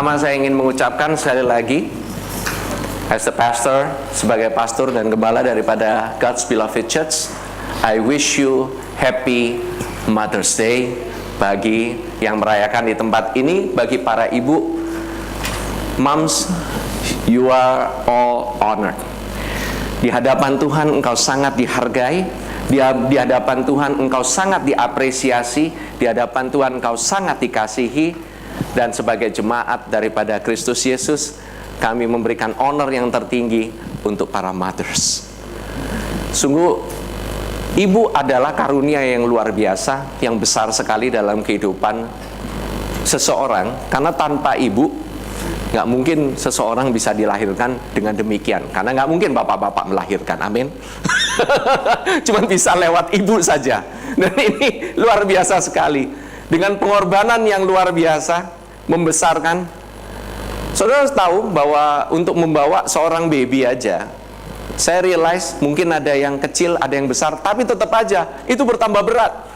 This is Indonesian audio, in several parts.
Pertama saya ingin mengucapkan sekali lagi, as a pastor, sebagai pastor dan gembala daripada God's Beloved Church, I wish you happy Mother's Day. Bagi yang merayakan di tempat ini, bagi para ibu, moms, you are all honored. Di hadapan Tuhan engkau sangat dihargai, di hadapan Tuhan engkau sangat diapresiasi, di hadapan Tuhan engkau sangat dikasihi. Dan sebagai jemaat daripada Kristus Yesus, kami memberikan honor yang tertinggi untuk para mothers. Sungguh ibu adalah karunia yang luar biasa, yang besar sekali dalam kehidupan seseorang. Karena tanpa ibu, nggak mungkin seseorang bisa dilahirkan dengan demikian. Karena nggak mungkin bapak-bapak melahirkan, amin. Cuman bisa lewat ibu saja. Dan ini luar biasa sekali. Dengan pengorbanan yang luar biasa, membesarkan. Saudara tahu bahwa untuk membawa seorang baby aja, saya realize mungkin ada yang kecil, ada yang besar, tapi tetap aja itu bertambah berat.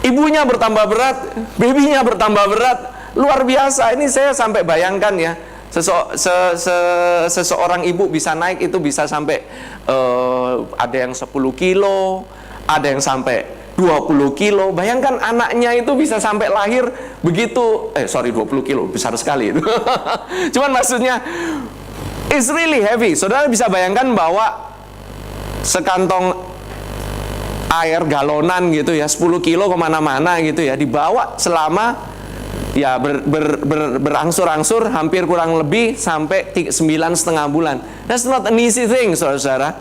Ibunya bertambah berat, babynya bertambah berat, luar biasa. Ini saya sampai bayangkan ya, seseorang ibu bisa naik itu bisa sampai ada yang 10 kilo, ada yang sampai 20 kilo. Bayangkan anaknya itu bisa sampai lahir begitu, 20 kilo, besar sekali itu. Cuman maksudnya it's really heavy. Saudara bisa bayangkan bahwa sekantong air galonan gitu ya, 10 kilo kemana-mana gitu ya, dibawa selama ya berangsur-angsur hampir kurang lebih sampai 9,5 bulan. That's not an easy thing, saudara.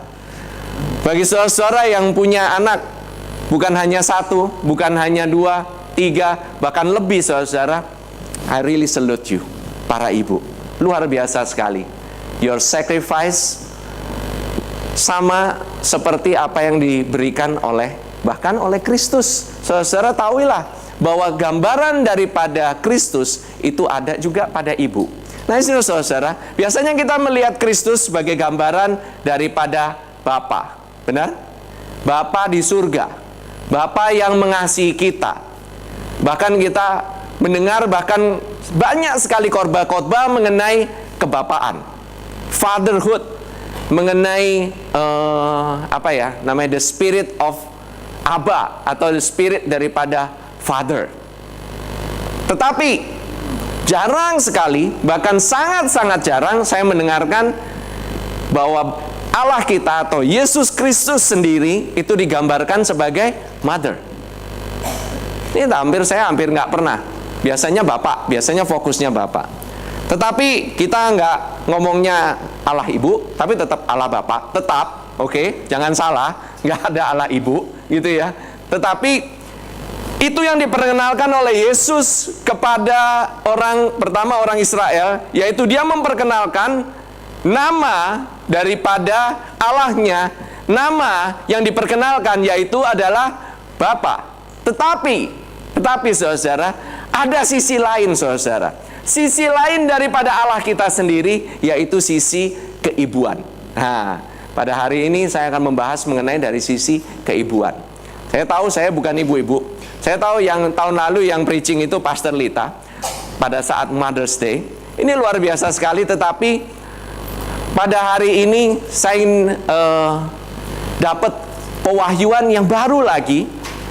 Bagi saudara yang punya anak, bukan hanya 1, bukan hanya 2, 3, bahkan lebih, saudara, I really salute you, para ibu. Luar biasa sekali. Your sacrifice sama seperti apa yang diberikan bahkan oleh Kristus. Saudara tahuilah bahwa gambaran daripada Kristus itu ada juga pada ibu. Nah, ini saudara, biasanya kita melihat Kristus sebagai gambaran daripada Bapa. Benar? Bapa di surga, Bapa yang mengasihi kita. Bahkan kita mendengar bahkan banyak sekali khotbah mengenai kebapaan, fatherhood, mengenai the spirit of Abba, atau the spirit daripada father. Tetapi jarang sekali, bahkan sangat-sangat jarang saya mendengarkan bahwa Allah kita atau Yesus Kristus sendiri itu digambarkan sebagai mother. Ini saya hampir nggak pernah. Biasanya Bapak, biasanya fokusnya Bapak. Tetapi kita nggak ngomongnya Allah Ibu, tapi tetap Allah Bapa, tetap, oke? Jangan salah, nggak ada Allah Ibu, gitu ya. Tetapi itu yang diperkenalkan oleh Yesus kepada orang Israel, yaitu dia memperkenalkan nama daripada Allahnya, nama yang diperkenalkan yaitu adalah Bapa. Tetapi saudara, ada sisi lain, saudara. Sisi lain daripada Allah kita sendiri, yaitu sisi keibuan. Nah, pada hari ini saya akan membahas mengenai dari sisi keibuan. Saya tahu saya bukan ibu-ibu. Saya tahu yang tahun lalu yang preaching itu Pastor Lita pada saat Mother's Day. Ini luar biasa sekali, tetapi pada hari ini saya dapat pewahyuan yang baru lagi.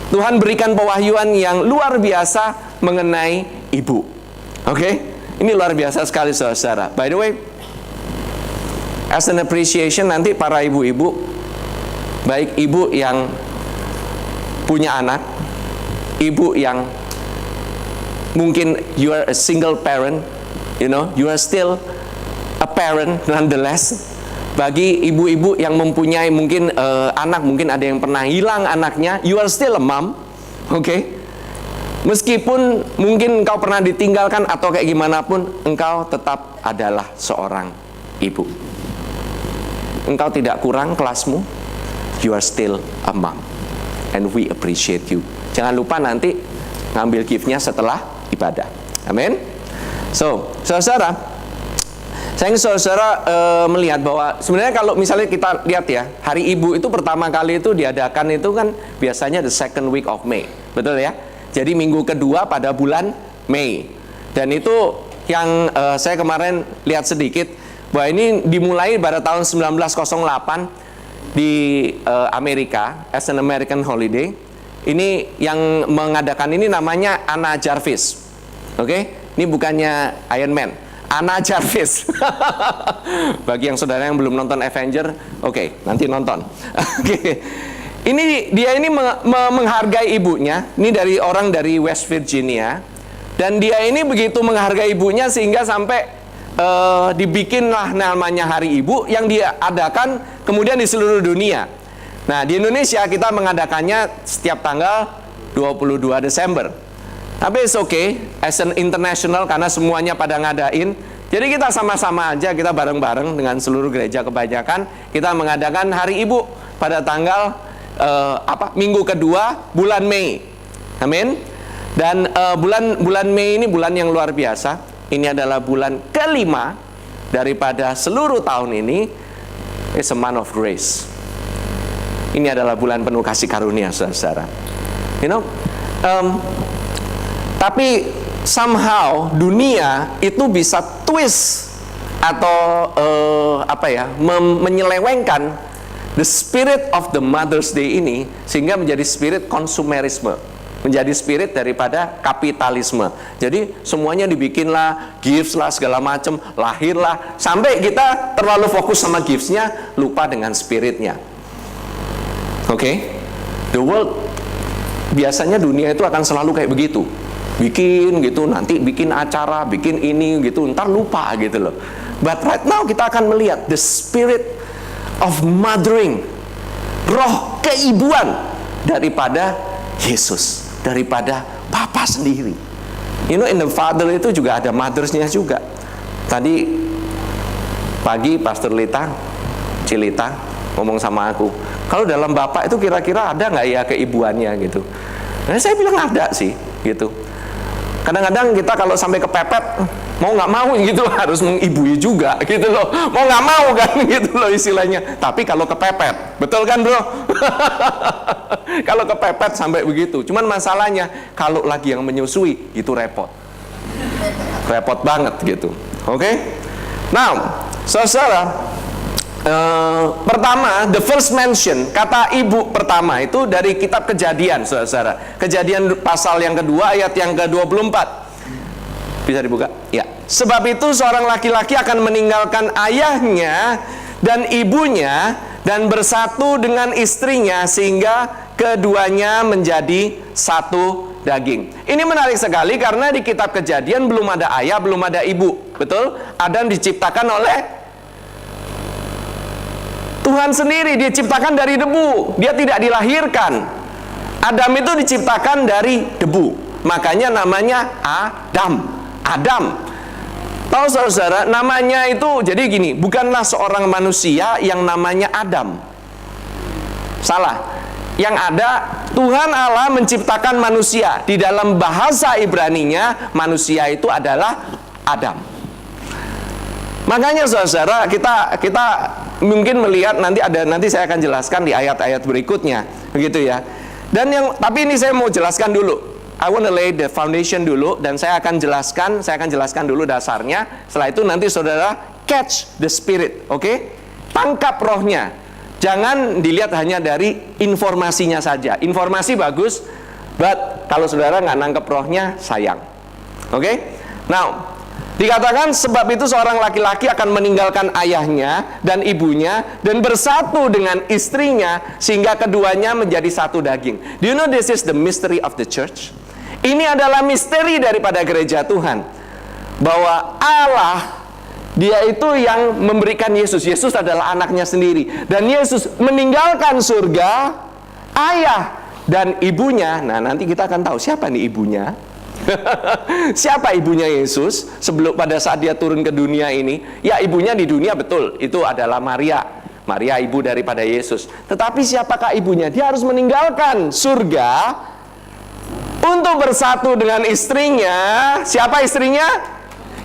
Tuhan berikan pewahyuan yang luar biasa mengenai ibu. Oke, ini luar biasa sekali, saudara. By the way, as an appreciation, nanti para ibu-ibu, baik ibu yang punya anak, ibu yang mungkin you are a single parent, you are still a parent nonetheless. Bagi ibu-ibu yang mempunyai mungkin anak, mungkin ada yang pernah hilang anaknya, you are still a mom, oke? Meskipun mungkin engkau pernah ditinggalkan atau kayak gimana pun, engkau tetap adalah seorang ibu. Engkau tidak kurang kelasmu, you are still a mom, and we appreciate you. Jangan lupa nanti ngambil gift-nya setelah ibadah. Amin. So, saudara, saya ingin saudara melihat bahwa sebenarnya kalau misalnya kita lihat ya, Hari Ibu itu pertama kali itu diadakan itu kan biasanya the second week of May, betul ya? Jadi minggu kedua pada bulan Mei. Dan itu yang saya kemarin lihat sedikit, bahwa ini dimulai pada tahun 1908 di Amerika, as an American holiday. Ini yang mengadakan ini namanya Anna Jarvis. Oke, ini bukannya Iron Man, Anna Jarvis. Bagi yang saudara yang belum nonton Avenger, oke, nanti nonton. Oke. Dia ini menghargai ibunya. Ini dari orang dari West Virginia. Dan dia ini begitu menghargai ibunya sehingga sampai dibikinlah namanya Hari Ibu yang dia adakan kemudian di seluruh dunia. Nah, di Indonesia kita mengadakannya setiap tanggal 22 Desember. Tapi it's okay, as an international, karena semuanya pada ngadain. Jadi kita sama-sama aja, kita bareng-bareng dengan seluruh gereja kebanyakan, kita mengadakan Hari Ibu pada tanggal minggu kedua bulan Mei. Amin. Dan bulan Mei ini bulan yang luar biasa. Ini adalah bulan kelima daripada seluruh tahun ini. It's a month of grace. Ini adalah bulan penuh kasih karunia, saudara. You know, tapi somehow dunia itu bisa twist atau menyelewengkan the spirit of the Mother's Day ini sehingga menjadi spirit konsumerisme, menjadi spirit daripada kapitalisme. Jadi semuanya dibikinlah, gifts lah, segala macam, lahirlah, sampai kita terlalu fokus sama giftsnya, lupa dengan spiritnya. Oke, the world, biasanya dunia itu akan selalu kayak begitu, bikin gitu, nanti bikin acara, bikin ini gitu, ntar lupa gitu loh. But right now kita akan melihat the spirit of mothering, roh keibuan daripada Yesus, daripada Bapa sendiri. You know, in the Father itu juga ada mothersnya juga. Tadi pagi Pastor Cilita ngomong sama aku, kalau dalam Bapak itu kira-kira ada nggak ya keibuannya gitu. Nah, saya bilang ada sih gitu. Kadang-kadang kita kalau sampai kepepet, mau nggak mau gitu loh, harus mengibui juga gitu loh. Mau nggak mau kan gitu loh istilahnya. Tapi kalau kepepet, betul kan bro? Kalau kepepet sampai begitu. Cuman masalahnya kalau lagi yang menyusui itu repot. Repot banget gitu. Oke? Now, saudara, pertama, the first mention, kata ibu pertama itu dari kitab Kejadian, saudara. Kejadian pasal yang kedua ayat yang ke-24. Bisa dibuka? Ya. Sebab itu seorang laki-laki akan meninggalkan ayahnya dan ibunya dan bersatu dengan istrinya sehingga keduanya menjadi satu daging. Ini menarik sekali karena di kitab Kejadian belum ada ayah, belum ada ibu. Betul? Adam diciptakan oleh Tuhan sendiri, dia ciptakan dari debu. Dia tidak dilahirkan. Adam itu diciptakan dari debu. Makanya namanya Adam. Tahu saudara, namanya itu jadi gini, bukanlah seorang manusia yang namanya Adam. Salah. Yang ada, Tuhan Allah menciptakan manusia. Di dalam bahasa Ibraninya, manusia itu adalah Adam. Makanya saudara, kita mungkin melihat nanti saya akan jelaskan di ayat-ayat berikutnya, begitu ya. Tapi ini saya mau jelaskan dulu. I want to lay the foundation dulu dan saya akan jelaskan dulu dasarnya. Setelah itu nanti saudara catch the spirit, oke? Tangkap rohnya. Jangan dilihat hanya dari informasinya saja. Informasi bagus, but kalau saudara nggak nangkep rohnya, sayang. Oke? Now, dikatakan sebab itu seorang laki-laki akan meninggalkan ayahnya dan ibunya dan bersatu dengan istrinya sehingga keduanya menjadi satu daging. Do you know this is the mystery of the church? Ini adalah misteri daripada gereja Tuhan. Bahwa Allah, dia itu yang memberikan Yesus. Yesus adalah anaknya sendiri. Dan Yesus meninggalkan surga, ayah dan ibunya. Nah, nanti kita akan tahu siapa nih ibunya. Siapa ibunya Yesus sebelum pada saat dia turun ke dunia ini? Ya, ibunya di dunia betul, itu adalah Maria. Maria ibu daripada Yesus. Tetapi siapakah ibunya? Dia harus meninggalkan surga untuk bersatu dengan istrinya. Siapa istrinya?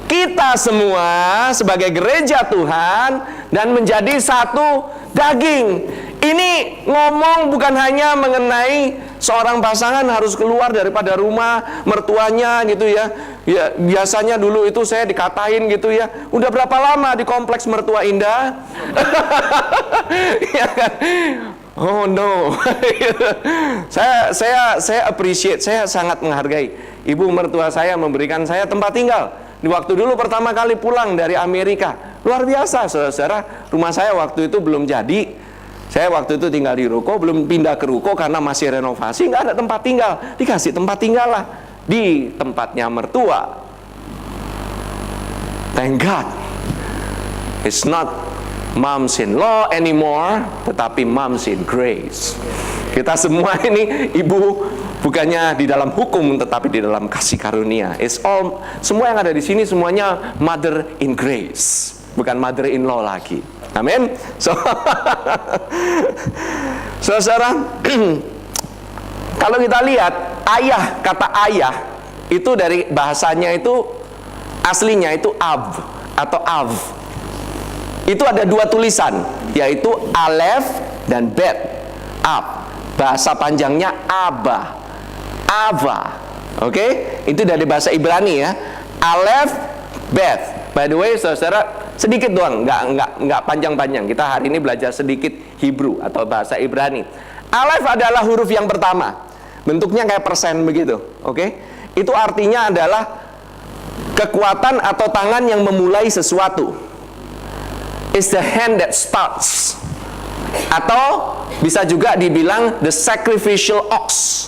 Kita semua sebagai gereja Tuhan dan menjadi satu daging. Ini ngomong bukan hanya mengenai seorang pasangan harus keluar daripada rumah mertuanya gitu ya. Ya, biasanya dulu itu saya dikatain gitu ya, udah berapa lama di kompleks Mertua Indah? Ya kan? Oh no. Saya appreciate, saya sangat menghargai ibu mertua saya memberikan saya tempat tinggal. Di waktu dulu pertama kali pulang dari Amerika, luar biasa saudara. Rumah saya waktu itu belum jadi. Saya waktu itu tinggal di ruko, belum pindah ke ruko karena masih renovasi, nggak ada tempat tinggal. Dikasih tempat tinggal lah di tempatnya mertua. Thank God, it's not moms in law anymore, tetapi moms in grace. Kita semua ini ibu bukannya di dalam hukum, tetapi di dalam kasih karunia. It's all, semua yang ada di sini semuanya mother in grace, bukan mother in law lagi. Amin. So, saudara, kalau kita lihat ayah, kata ayah itu dari bahasanya itu aslinya itu ab atau av. Itu ada dua tulisan, yaitu alef dan bet. Ab, bahasa panjangnya abah, ava. Oke, itu dari bahasa Ibrani ya. Alef, bet. By the way, saudara, sedikit doang, nggak panjang-panjang. Kita hari ini belajar sedikit Hebrew atau bahasa Ibrani. Alef adalah huruf yang pertama, bentuknya kayak persen begitu. Oke, itu artinya adalah kekuatan atau tangan yang memulai sesuatu. It's the hand that starts. Atau bisa juga dibilang the sacrificial ox.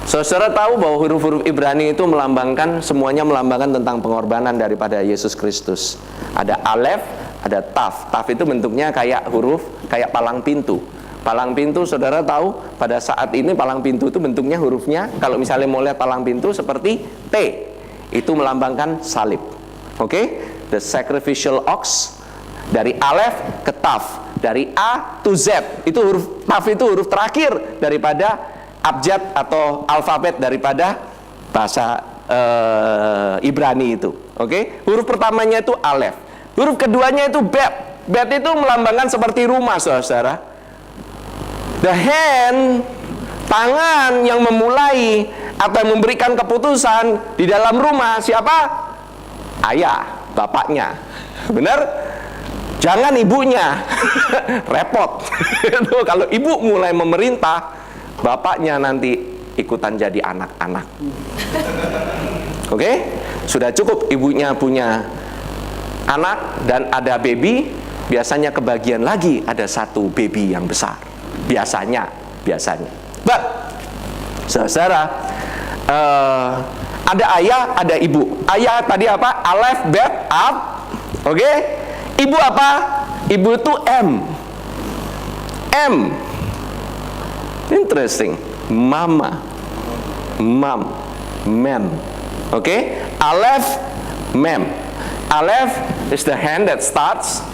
Saudara tahu bahwa huruf-huruf Ibrani itu melambangkan, semuanya melambangkan tentang pengorbanan daripada Yesus Kristus. Ada alef, ada taf. Taf itu bentuknya kayak huruf, kayak palang pintu. Palang pintu, saudara tahu, pada saat ini palang pintu itu bentuknya hurufnya, kalau misalnya mau lihat palang pintu seperti T, itu melambangkan salib. Oke? The sacrificial ox, dari alef ke taf, dari A to Z. Itu huruf taf, itu huruf terakhir daripada abjad atau alfabet daripada bahasa Ibrani itu. Oke? Huruf pertamanya itu alef. Huruf keduanya itu bet. Bet itu melambangkan seperti rumah, saudara. The hand, tangan yang memulai atau memberikan keputusan di dalam rumah siapa? Ayah, bapaknya. Benar? Jangan ibunya. Repot. Kalau ibu mulai memerintah, bapaknya nanti ikutan jadi anak-anak. Oke? Sudah cukup ibunya punya anak dan ada baby, biasanya kebagian lagi ada satu baby yang besar. Biasanya. But, saudara, ada ayah, ada ibu. Ayah tadi apa? Alef, bet, ab. Oke? Ibu apa? Ibu itu M. M. Interesting. Mama, mom, mem. Oke? Alef, mem. Alef is the hand that starts.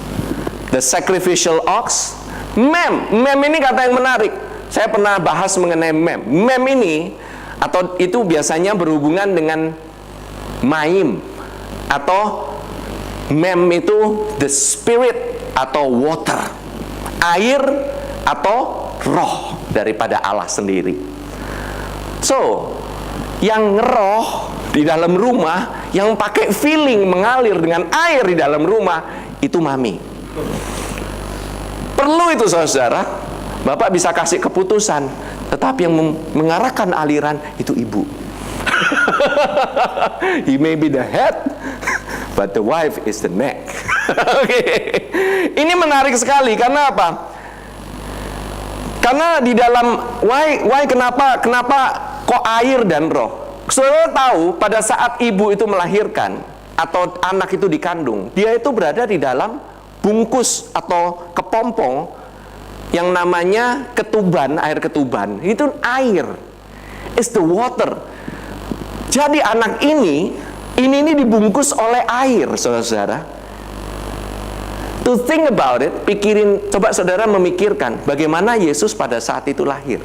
The sacrificial ox. Mem. Mem ini kata yang menarik. Saya pernah bahas mengenai mem. Mem ini atau itu biasanya berhubungan dengan maim atau mem itu the spirit atau water, air atau roh daripada Allah sendiri. So, yang roh di dalam rumah, yang pakai feeling mengalir dengan air di dalam rumah, itu mami. Perlu itu saudara. Bapak bisa kasih keputusan, tetapi yang mengarahkan aliran itu ibu. He may be the head, but the wife is the neck. Okay. Ini menarik sekali karena apa? Karena di dalam why kenapa kok air dan roh? Saudara tahu pada saat ibu itu melahirkan atau anak itu dikandung, dia itu berada di dalam bungkus atau kepompong yang namanya ketuban, air ketuban. Itu air. It's the water. Jadi anak ini dibungkus oleh air, saudara. To think about it, coba saudara memikirkan bagaimana Yesus pada saat itu lahir.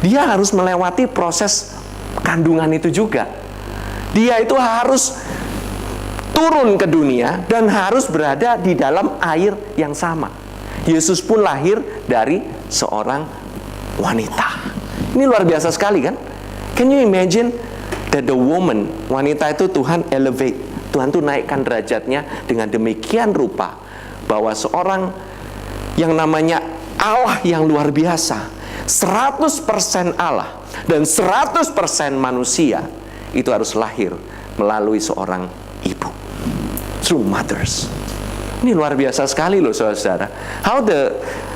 Dia harus melewati proses kandungan itu juga. Dia itu harus turun ke dunia dan harus berada di dalam air yang sama. Yesus pun lahir dari seorang wanita. Ini luar biasa sekali kan? Can you imagine that the woman, wanita itu Tuhan elevate, Tuhan tuh naikkan derajatnya dengan demikian rupa, bahwa seorang yang namanya Allah yang luar biasa, 100% Allah dan 100% manusia, itu harus lahir melalui seorang ibu, through mothers. Ini luar biasa sekali loh saudara.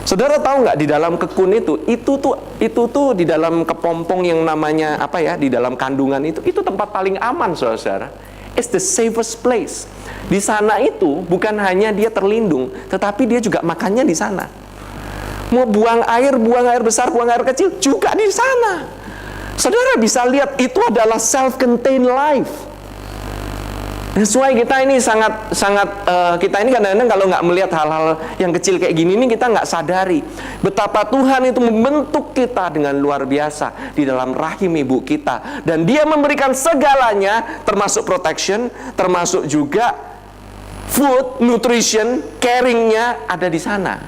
Saudara tahu nggak, di dalam kekun itu tuh di dalam kepompong yang namanya apa ya, di dalam kandungan itu tempat paling aman saudara. It's the safest place. Di sana itu bukan hanya dia terlindung, tetapi dia juga makannya di sana. Mau buang air besar, buang air kecil juga di sana. Saudara bisa lihat, itu adalah self-contained life. That's why kita ini kita ini kadang-kadang kalau nggak melihat hal-hal yang kecil kayak gini ini, kita nggak sadari betapa Tuhan itu membentuk kita dengan luar biasa di dalam rahim ibu kita, dan Dia memberikan segalanya, termasuk protection, termasuk juga food, nutrition, caringnya ada di sana.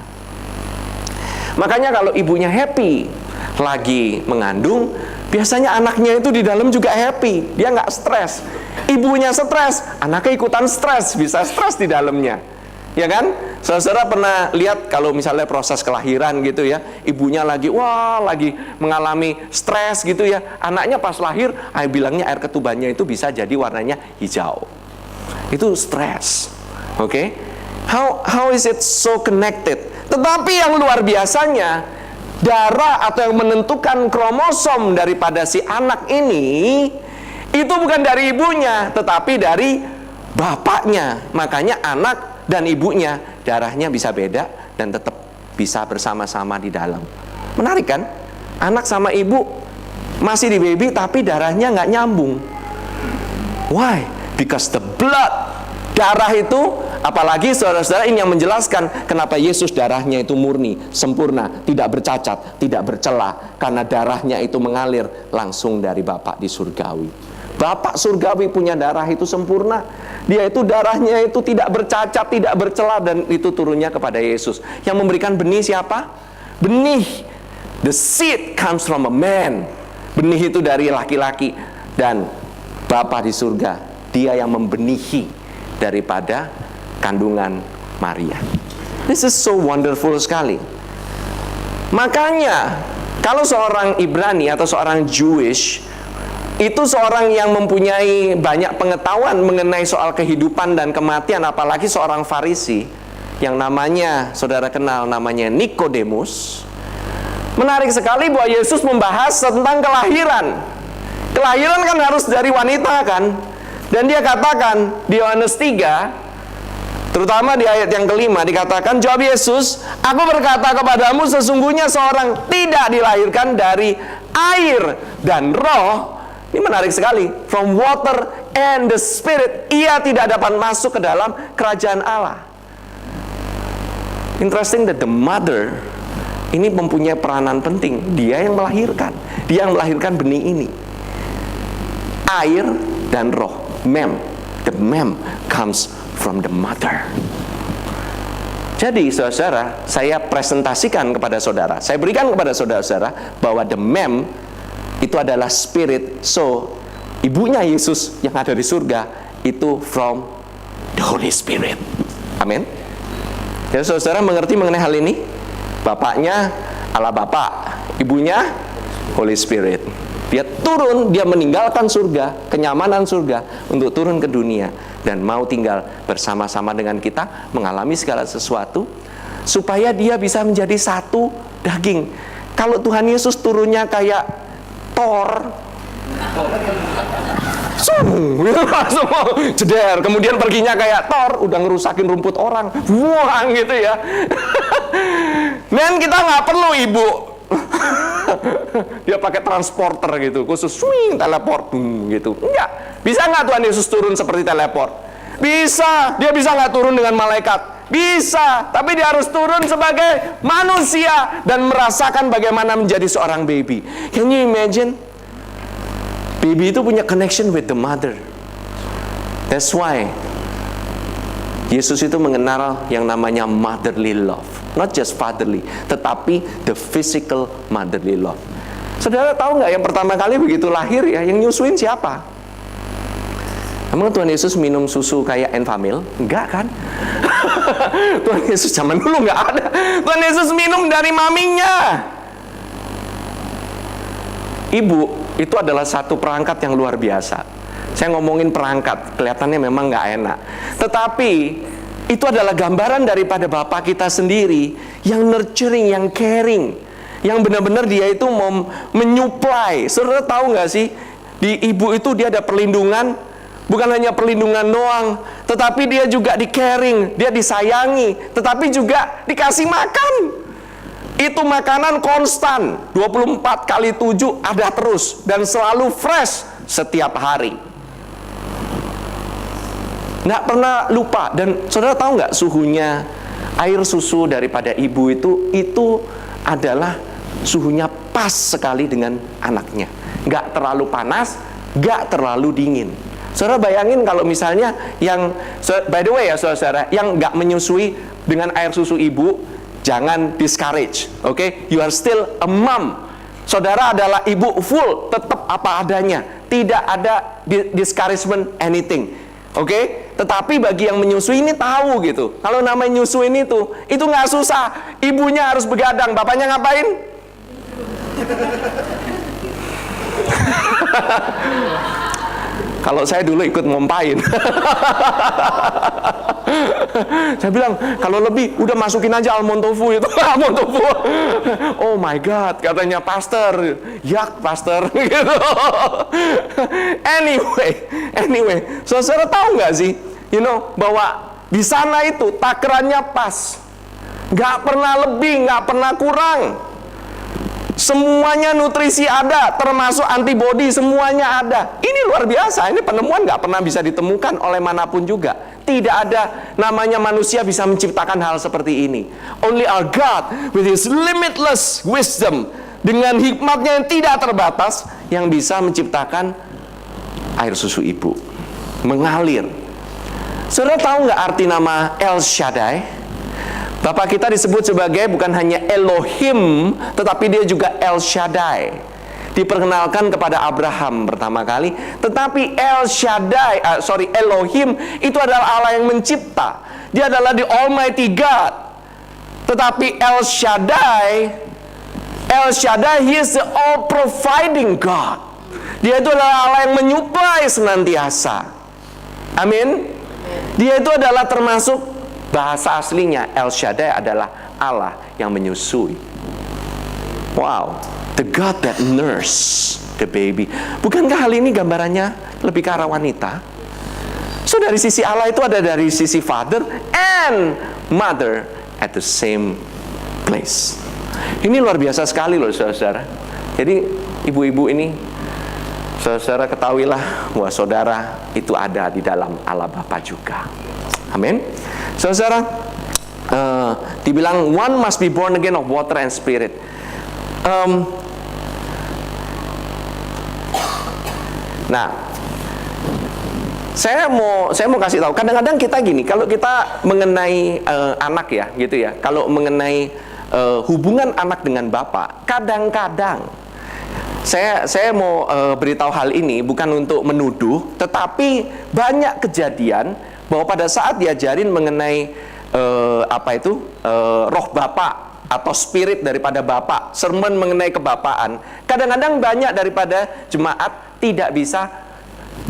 Makanya kalau ibunya happy lagi mengandung, biasanya anaknya itu di dalam juga happy, dia nggak stres. Ibunya stres, anaknya ikutan stres, bisa stres di dalamnya, ya kan? Saudara pernah lihat kalau misalnya proses kelahiran gitu ya, ibunya lagi mengalami stres gitu ya, anaknya pas lahir, bilangnya air ketubannya itu bisa jadi warnanya hijau. Itu stres, oke? How is it so connected? Tetapi yang luar biasanya, darah atau yang menentukan kromosom daripada si anak ini, itu bukan dari ibunya, tetapi dari bapaknya. Makanya anak dan ibunya darahnya bisa beda dan tetap bisa bersama-sama di dalam. Menarik kan? Anak sama ibu masih di baby tapi darahnya nggak nyambung. Why? Because the blood, darah itu, apalagi saudara-saudara ini yang menjelaskan kenapa Yesus darahnya itu murni, sempurna, tidak bercacat, tidak bercela, karena darahnya itu mengalir langsung dari Bapa di surgawi. Bapak surgawi punya darah itu sempurna. Dia itu darahnya itu tidak bercacat, tidak bercela, dan itu turunnya kepada Yesus. Yang memberikan benih siapa? Benih. The seed comes from a man. Benih itu dari laki-laki. Dan Bapa di surga, Dia yang membenihi daripada kandungan Maria. This is so wonderful sekali. Makanya kalau seorang Ibrani atau seorang Jewish itu seorang yang mempunyai banyak pengetahuan mengenai soal kehidupan dan kematian, apalagi seorang Farisi yang namanya, saudara kenal, namanya Nikodemus. Menarik sekali bahwa Yesus membahas tentang kelahiran. Kelahiran kan harus dari wanita kan? Dan Dia katakan di Yohanes 3, terutama di ayat yang kelima, dikatakan, jawab Yesus, aku berkata kepadamu, sesungguhnya seorang tidak dilahirkan dari air dan roh. Ini menarik sekali. From water and the spirit, ia tidak dapat masuk ke dalam kerajaan Allah. Interesting that the mother ini mempunyai peranan penting. Dia yang melahirkan. Dia yang melahirkan benih ini. Air dan roh. Mem. The mem comes from the mother. Jadi saudara, saya presentasikan kepada saudara, saya berikan kepada saudara-saudara bahwa the mem itu adalah spirit. So, ibunya Yesus yang ada di surga itu from the Holy Spirit. Amin. Jadi saudara mengerti mengenai hal ini? Bapaknya Allah Bapa, ibunya Holy Spirit. Dia turun, dia meninggalkan surga, kenyamanan surga untuk turun ke dunia dan mau tinggal bersama-sama dengan kita, mengalami segala sesuatu supaya dia bisa menjadi satu daging. Kalau Tuhan Yesus turunnya kayak Thor, langsung jeder, kemudian perginya kayak Thor, udah ngerusakin rumput orang, buang gitu ya. Dan kita nggak perlu ibu, dia pakai transporter gitu, khusus swing, teleport, gitu. Enggak, bisa nggak Tuhan Yesus turun seperti teleport? Bisa. Dia bisa nggak turun dengan malaikat? Bisa, tapi dia harus turun sebagai manusia dan merasakan bagaimana menjadi seorang baby. Can you imagine? Baby itu punya connection with the mother. That's why Yesus itu mengenal yang namanya motherly love. Not just fatherly, tetapi the physical motherly love. Saudara tahu nggak yang pertama kali begitu lahir ya, yang nyusuin siapa? Emang Tuhan Yesus minum susu kayak Enfamil? Enggak kan? Tuhan Yesus zaman dulu nggak ada. Tuhan Yesus minum dari maminya. Ibu itu adalah satu perangkat yang luar biasa. Saya ngomongin perangkat, kelihatannya memang nggak enak. Tetapi itu adalah gambaran daripada Bapa kita sendiri yang nurturing, yang caring, yang benar-benar dia itu mau menyuplai. Saudara tahu nggak sih, di ibu itu dia ada perlindungan. Bukan hanya perlindungan doang, tetapi dia juga di caring, dia disayangi, tetapi juga dikasih makan. Itu makanan konstan, 24 kali 7 ada terus, dan selalu fresh setiap hari. Nggak pernah lupa. Dan saudara tahu nggak, suhunya air susu daripada ibu itu adalah suhunya pas sekali dengan anaknya. Nggak terlalu panas, nggak terlalu dingin. Saudara bayangin kalau misalnya yang, by the way ya saudara, yang nggak menyusui dengan air susu ibu, jangan discourage, oke? You are still a mom. Saudara adalah ibu full, tetap apa adanya, tidak ada discouragement anything, oke? Tetapi bagi yang menyusui ini tahu gitu, kalau namanya nyusuin itu nggak susah. Ibunya harus begadang, bapaknya ngapain? Kalau saya dulu ikut ngompain. Saya bilang, kalau lebih, udah masukin aja almond tofu itu. Almond tofu. Oh my God, katanya pastor. Yak, pastor. Gitu. Anyway. Saudara tahu nggak sih, bahwa di sana itu takarannya pas. Nggak pernah lebih, nggak pernah kurang. Semuanya nutrisi ada, termasuk antibodi, semuanya ada. Ini luar biasa, ini penemuan nggak pernah bisa ditemukan oleh manapun juga. Tidak ada namanya manusia bisa menciptakan hal seperti ini. Only our God with His limitless wisdom, dengan hikmatnya yang tidak terbatas, yang bisa menciptakan air susu ibu mengalir. Saudara tahu nggak arti nama El Shaddai? Bapak kita disebut sebagai bukan hanya Elohim, tetapi dia juga El Shaddai. Diperkenalkan kepada Abraham pertama kali. Tetapi Elohim itu adalah Allah yang mencipta. Dia adalah the Almighty God. Tetapi El Shaddai, He is the all-providing God. Dia itu adalah Allah yang menyuplai senantiasa. Amin. Dia itu adalah termasuk, bahasa aslinya El Shaddai adalah Allah yang menyusui. Wow, the God that nurse the baby. Bukankah hal ini gambarannya lebih ke arah wanita? So dari sisi Allah itu ada dari sisi father and mother at the same place. Ini luar biasa sekali loh saudara. Jadi ibu-ibu ini, saudara ketahuilah bahwa saudara itu ada di dalam Allah Bapa juga. Amin. Saudara, dibilang one must be born again of water and spirit. Nah, saya mau kasih tahu. Kadang-kadang kita gini, kalau kita mengenai anak ya, gitu ya. Kalau mengenai hubungan anak dengan bapak, kadang-kadang saya mau beritahu hal ini bukan untuk menuduh, tetapi banyak kejadian bahwa pada saat diajarin mengenai roh Bapa atau spirit daripada Bapa, sermon mengenai kebapaan, kadang-kadang banyak daripada jemaat tidak bisa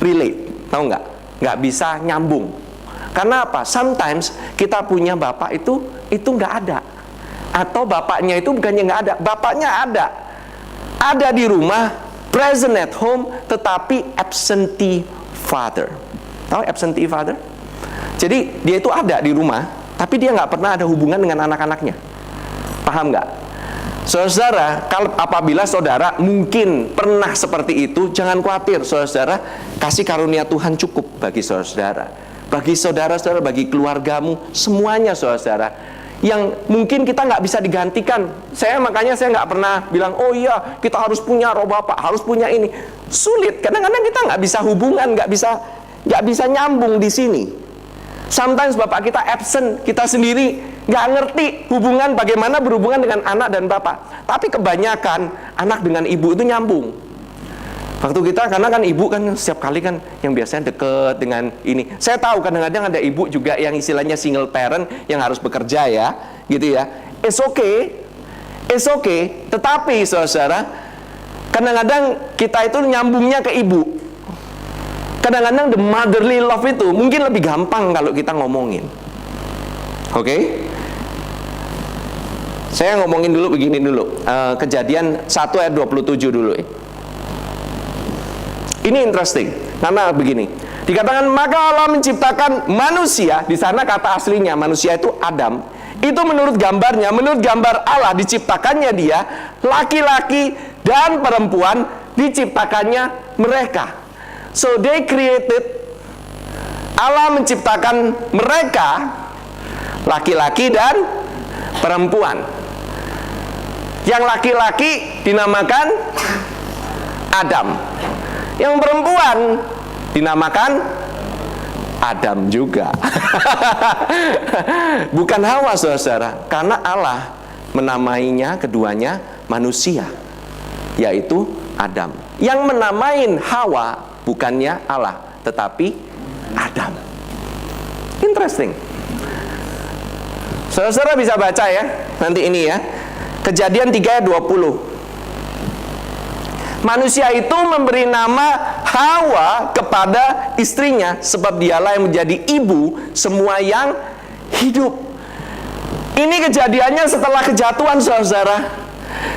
relate, tahu nggak? Nggak bisa nyambung. Karena apa? Sometimes kita punya Bapak itu nggak ada, atau bapaknya itu bukannya nggak ada, bapaknya ada di rumah, present at home, tetapi absentee father. Tahu absentee father? Jadi dia itu ada di rumah, tapi dia nggak pernah ada hubungan dengan anak-anaknya. Paham nggak? Saudara, kalau apabila saudara mungkin pernah seperti itu, jangan khawatir, saudara. Kasih karunia Tuhan cukup bagi saudara, bagi saudara-saudara, bagi keluargamu, semuanya saudara. Yang mungkin kita nggak bisa digantikan. Makanya saya nggak pernah bilang, oh iya kita harus punya roh Bapak, harus punya ini. Sulit. Kadang-kadang kita nggak bisa hubungan, nggak bisa nyambung di sini. Sometimes bapak kita absent, kita sendiri nggak ngerti hubungan bagaimana berhubungan dengan anak dan bapak. Tapi kebanyakan anak dengan ibu itu nyambung. Waktu kita, karena kan ibu kan setiap kali kan yang biasanya deket dengan ini. Saya tahu kadang-kadang ada ibu juga yang istilahnya single parent yang harus bekerja ya, gitu ya. It's okay. Tetapi saudara, kadang-kadang kita itu nyambungnya ke ibu. Kadang-kadang the motherly love itu mungkin lebih gampang kalau kita ngomongin. Oke? Saya ngomongin dulu begini dulu. Kejadian 1 ayat 27 dulu. Ini interesting. Karena begini. Dikatakan maka Allah menciptakan manusia. Di sana kata aslinya manusia itu Adam. Itu menurut gambarnya, menurut gambar Allah diciptakannya dia, laki-laki dan perempuan diciptakannya mereka. So they created, Allah menciptakan mereka, laki-laki dan perempuan. Yang laki-laki dinamakan Adam, yang perempuan dinamakan Adam juga. Bukan Hawa, saudara, karena Allah menamainya keduanya manusia, yaitu Adam. Yang menamain Hawa bukannya Allah, tetapi Adam. Interesting. Saudara bisa baca ya, nanti ini ya. Kejadian 3 ayat 20. Manusia itu memberi nama Hawa kepada istrinya, sebab dialah yang menjadi ibu semua yang hidup. Ini kejadiannya setelah kejatuhan, saudara.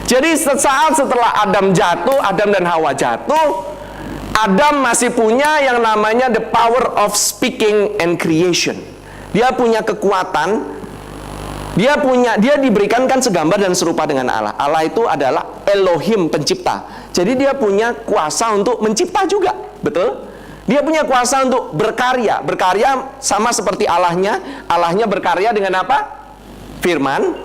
Jadi sesaat setelah Adam jatuh, Adam dan Hawa jatuh, Adam masih punya yang namanya the power of speaking and creation. Dia punya kekuatan. Dia diberikan kan segambar dan serupa dengan Allah. Allah itu adalah Elohim, pencipta. Jadi dia punya kuasa untuk mencipta juga, betul? Dia punya kuasa untuk berkarya. Berkarya sama seperti Allahnya. Allahnya berkarya dengan apa? Firman,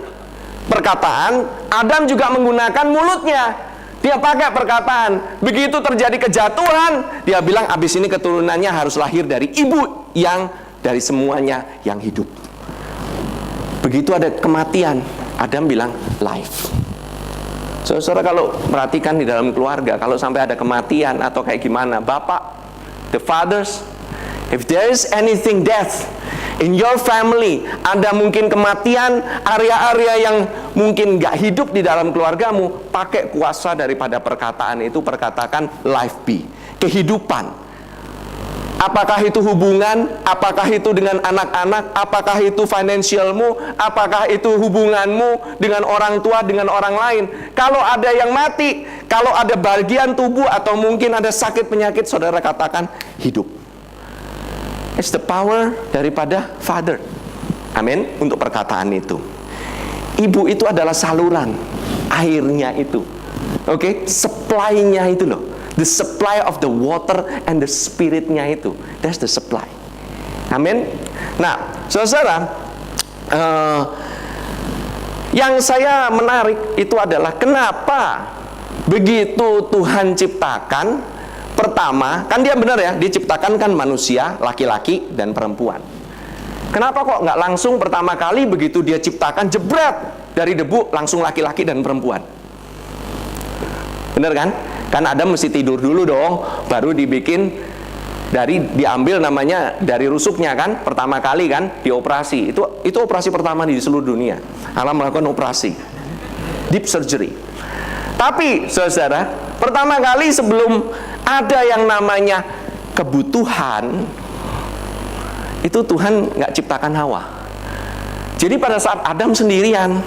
perkataan. Adam juga menggunakan mulutnya. Dia pakai perkataan. Begitu terjadi kejatuhan, dia bilang abis ini keturunannya harus lahir dari ibu yang dari semuanya yang hidup. Begitu ada kematian, Adam bilang life. Saudara kalau perhatikan di dalam keluarga, kalau sampai ada kematian atau kayak gimana, bapak, the fathers, if there is anything death in your family, ada mungkin kematian, area-area yang mungkin gak hidup di dalam keluargamu, pakai kuasa daripada perkataan itu, perkatakan life be, kehidupan. Apakah itu hubungan, apakah itu dengan anak-anak, apakah itu financialmu, apakah itu hubunganmu dengan orang tua, dengan orang lain. Kalau ada yang mati, kalau ada bagian tubuh atau mungkin ada sakit penyakit, saudara katakan hidup. It's the power daripada Father. Amin. Untuk perkataan itu. Ibu itu adalah saluran airnya itu. Oke, supply-nya itu loh. The supply of the water and the spirit-nya itu. That's the supply. Amin. Nah, saudara, yang saya menarik itu adalah kenapa begitu Tuhan ciptakan, pertama, kan dia benar ya, diciptakan kan manusia, laki-laki dan perempuan. Kenapa kok nggak langsung pertama kali begitu dia ciptakan, jebret dari debu langsung laki-laki dan perempuan? Benar kan? Kan Adam mesti tidur dulu dong, baru dibikin diambil namanya dari rusuknya kan, pertama kali kan dioperasi. Itu operasi pertama di seluruh dunia. Allah melakukan operasi deep surgery. Tapi saudara, pertama kali sebelum ada yang namanya kebutuhan, itu Tuhan nggak ciptakan Hawa. Jadi pada saat Adam sendirian,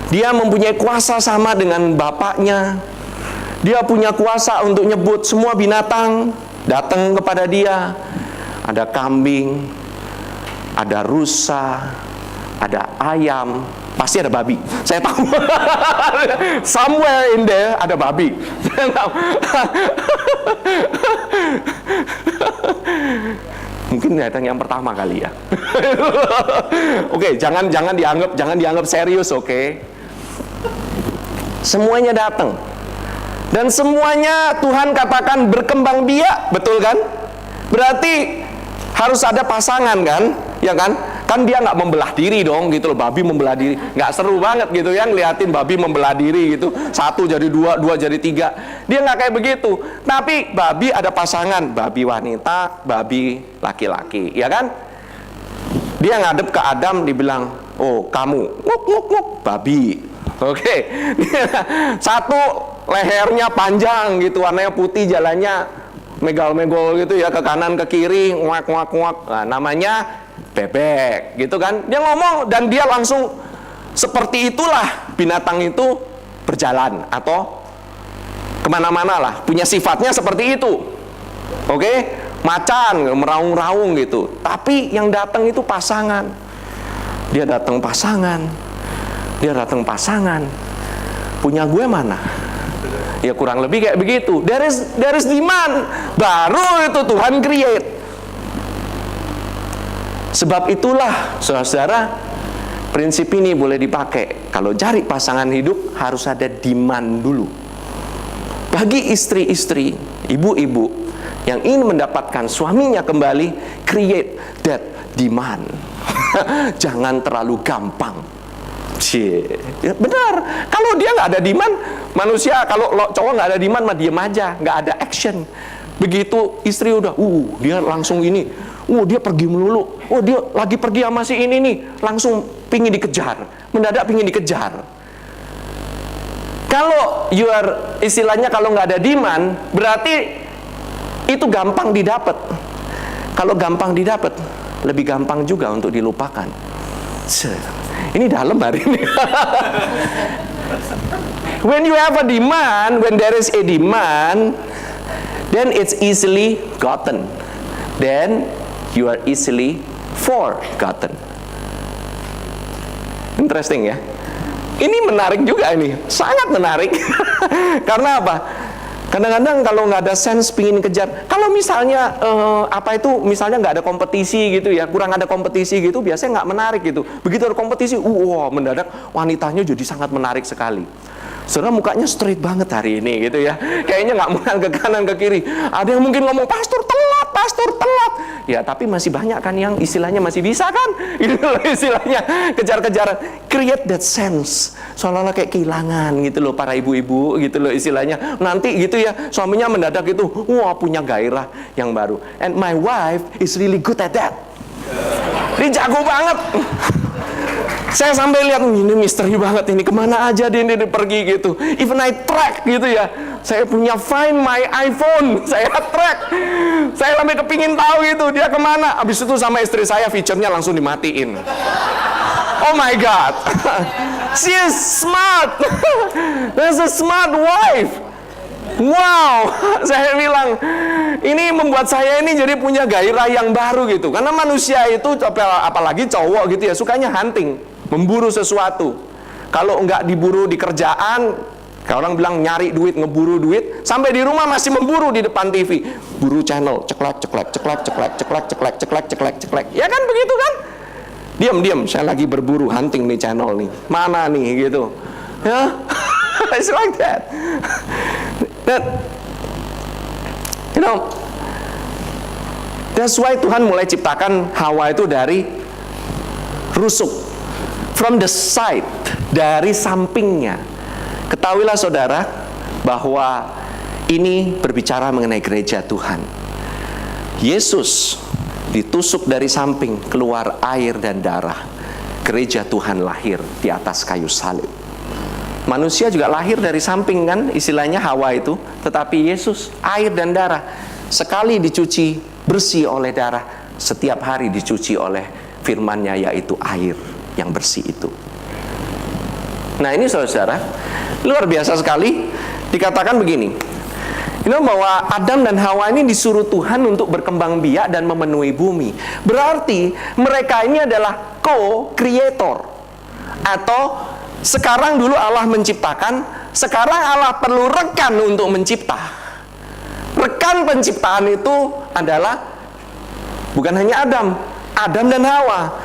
dia mempunyai kuasa sama dengan bapaknya. Dia punya kuasa untuk nyebut semua binatang datang kepada dia. Ada kambing, ada rusa, ada ayam, pasti ada babi. Saya tahu. Somewhere in there ada babi. Saya tahu. Mungkin datang yang pertama kali ya. Oke, jangan dianggap serius, oke? Semuanya datang. Dan semuanya Tuhan katakan berkembang biak, betul kan? Berarti harus ada pasangan kan, ya kan? Kan dia nggak membelah diri dong gitu loh, babi membelah diri, nggak seru banget gitu ya ngeliatin babi membelah diri gitu, satu jadi dua, dua jadi tiga, dia nggak kayak begitu. Tapi babi ada pasangan, babi wanita, babi laki-laki, ya kan? Dia ngadep ke Adam, dibilang, oh kamu, nguk nguk nguk, babi, oke. Satu lehernya panjang gitu, warnanya putih, jalannya megal-megol gitu ya, ke kanan ke kiri, nguak-nguak-nguak. Nah, namanya bebek gitu kan. Dia ngomong dan dia langsung seperti itulah binatang itu berjalan atau kemana-mana lah, punya sifatnya seperti itu. Oke, macan, meraung-raung gitu. Tapi yang datang itu pasangan. Dia datang pasangan. Dia datang pasangan. Punya gue mana? Ya kurang lebih kayak begitu. There is demand. Baru itu Tuhan create. Sebab itulah saudara, prinsip ini boleh dipakai. Kalau cari pasangan hidup harus ada demand dulu. Bagi istri-istri, ibu-ibu yang ingin mendapatkan suaminya kembali, create that demand. Jangan terlalu gampang. Ya, benar. Kalau dia nggak ada demand, manusia kalau cowok nggak ada demand mah diem aja, nggak ada action. Begitu istri udah, dia langsung ini, dia pergi melulu, dia lagi pergi sama si ini nih, langsung pingin dikejar, mendadak pingin dikejar. Kalau istilahnya kalau nggak ada demand, berarti itu gampang didapat. Kalau gampang didapat, lebih gampang juga untuk dilupakan. Ini dalam hari ini. When you have a demand, when there is a demand, then it's easily gotten. Then you are easily forgotten. Interesting ya. Ini menarik juga ini, sangat menarik. Karena apa? Kadang-kadang kalau nggak ada sense pingin kejar, kalau misalnya misalnya nggak ada kompetisi gitu ya, kurang ada kompetisi gitu, biasanya nggak menarik gitu. Begitu ada kompetisi, mendadak wanitanya jadi sangat menarik sekali. Saudara mukanya straight banget hari ini gitu ya, kayaknya nggak mau ke kanan ke kiri. Ada yang mungkin ngomong pastor telat, ya tapi masih banyak kan yang istilahnya masih bisa kan, gitu loh istilahnya kejar-kejaran, create that sense, seolah-olah kayak kehilangan gitu loh para ibu-ibu gitu loh istilahnya. Nanti gitu ya suaminya mendadak itu, punya gairah yang baru. And my wife is really good at that. Dia jago banget. Saya sampai lihat ini misteri banget ini, kemana aja dia pergi gitu. Even I track gitu ya. Saya punya Find My iPhone, saya track. Saya sampai kepingin tahu gitu dia kemana. Habis itu sama istri saya feature-nya langsung dimatiin. Oh my God, she is smart. That's a smart wife. Wow, saya bilang ini membuat saya ini jadi punya gairah yang baru gitu. Karena manusia itu apalagi cowok gitu ya, sukanya hunting, memburu sesuatu. Kalau enggak diburu di kerjaan, kalau orang bilang nyari duit, ngeburu duit, sampai di rumah masih memburu di depan TV, buru channel, ceklek. Ya kan begitu kan? Diam, saya lagi berburu hunting nih channel nih, mana nih gitu. Ya, it's like that. That, that's why Tuhan mulai ciptakan Hawa itu dari rusuk, from the side, dari sampingnya. Ketahuilah saudara bahwa ini berbicara mengenai gereja Tuhan. Yesus ditusuk dari samping, keluar air dan darah. Gereja Tuhan lahir di atas kayu salib. Manusia juga lahir dari samping kan, istilahnya Hawa itu. Tetapi Yesus air dan darah, sekali dicuci bersih oleh darah, setiap hari dicuci oleh firman-Nya, yaitu air yang bersih itu. Nah ini saudara, luar biasa sekali. Dikatakan begini, bahwa Adam dan Hawa ini disuruh Tuhan untuk berkembang biak dan memenuhi bumi. Berarti mereka ini adalah co-creator. Atau sekarang dulu Allah menciptakan, sekarang Allah perlu rekan untuk mencipta. Rekan penciptaan itu adalah bukan hanya Adam dan Hawa.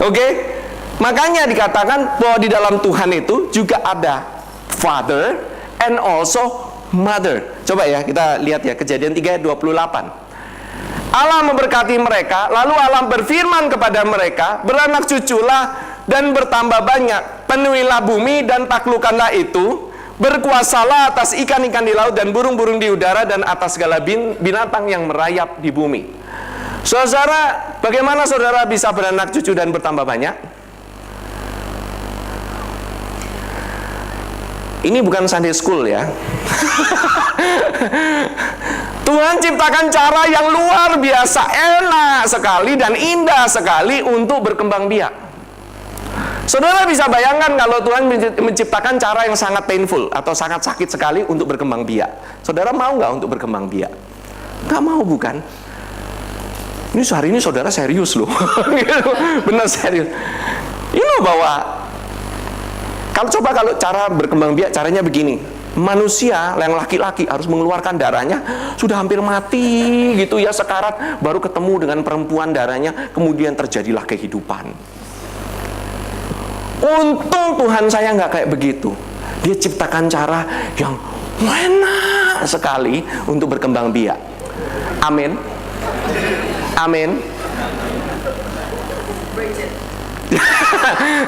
Oke? Makanya dikatakan bahwa di dalam Tuhan itu juga ada Father and also Mother. Coba ya kita lihat ya, Kejadian 3 ayat 28. Allah memberkati mereka, lalu Allah berfirman kepada mereka, beranak cuculah dan bertambah banyak, penuhilah bumi dan taklukkanlah itu, berkuasalah atas ikan-ikan di laut dan burung-burung di udara dan atas segala binatang yang merayap di bumi. Saudara, bagaimana saudara bisa beranak cucu dan bertambah banyak? Ini bukan Sunday school ya. Tuhan ciptakan cara yang luar biasa, enak sekali dan indah sekali untuk berkembang biak. Saudara bisa bayangkan kalau Tuhan menciptakan cara yang sangat painful atau sangat sakit sekali untuk berkembang biak. Saudara mau nggak untuk berkembang biak? Nggak mau, bukan? Ini hari ini saudara serius loh. Benar serius. Ini bahwa kalau cara berkembang biak caranya begini. Manusia yang laki-laki harus mengeluarkan darahnya sudah hampir mati gitu ya, sekarat, baru ketemu dengan perempuan darahnya, kemudian terjadilah kehidupan. Untung Tuhan saya nggak kayak begitu. Dia ciptakan cara yang enak sekali untuk berkembang biak. Amin. Amin.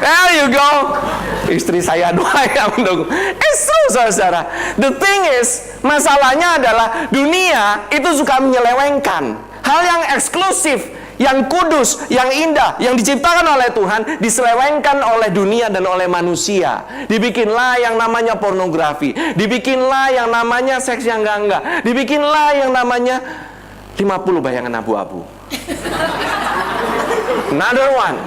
There you go. Istri saya doa ya untuk saudara. The thing is, masalahnya adalah dunia itu suka menyelewengkan hal yang eksklusif, yang kudus, yang indah, yang diciptakan oleh Tuhan, diselewengkan oleh dunia dan oleh manusia. Dibikinlah yang namanya pornografi, dibikinlah yang namanya seks yang enggak, dibikinlah yang namanya 50 bayangan abu-abu. Another one.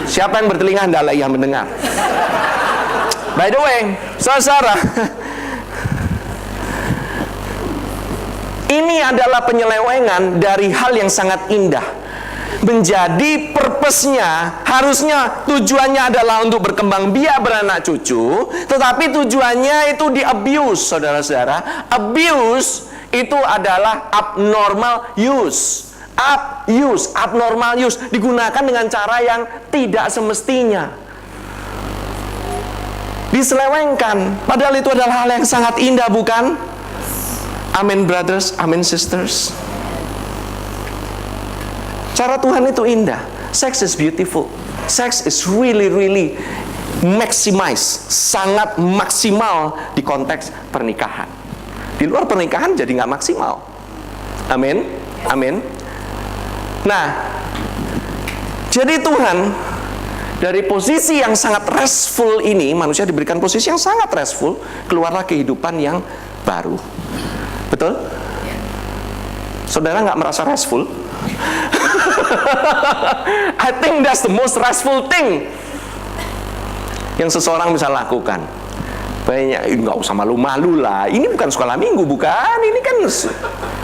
Siapa yang bertelinga hendaklah ia mendengar. By the way, saudara, ini adalah penyelewengan dari hal yang sangat indah. Menjadi purpose-nya, harusnya tujuannya adalah untuk berkembang biak, beranak cucu, tetapi tujuannya itu di-abuse, saudara-saudara. Abuse itu adalah abnormal use. Abnormal use, digunakan dengan cara yang tidak semestinya, diselewengkan, padahal itu adalah hal yang sangat indah, bukan? Amin brothers, amin sisters. Cara Tuhan itu indah. Sex is beautiful. Sex is really maximize, sangat maksimal di konteks pernikahan. Di luar pernikahan jadi nggak maksimal. Amin, amin. Nah, jadi Tuhan dari posisi yang sangat restful ini, manusia diberikan posisi yang sangat restful, keluarlah kehidupan yang baru. Betul? Saudara nggak merasa restful? I think that's the most restful thing yang seseorang bisa lakukan. Banyak, nggak usah malu-malu lah. Ini bukan sekolah minggu, bukan? Ini kan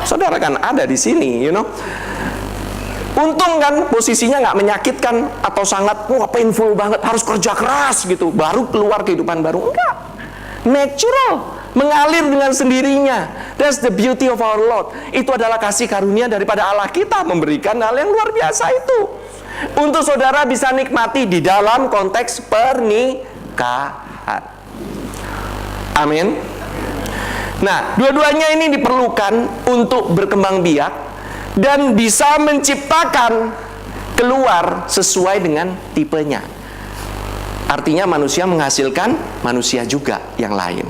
saudara kan ada di sini, you know. Untung kan posisinya nggak menyakitkan atau sangat painful banget, harus kerja keras gitu baru keluar kehidupan baru. Enggak, natural, mengalir dengan sendirinya. That's the beauty of our Lord. Itu adalah kasih karunia daripada Allah kita memberikan hal yang luar biasa itu untuk saudara bisa nikmati di dalam konteks pernikahan. Amin. Nah, dua-duanya ini diperlukan untuk berkembang biak dan bisa menciptakan keluar sesuai dengan tipenya. Artinya manusia menghasilkan manusia juga yang lain.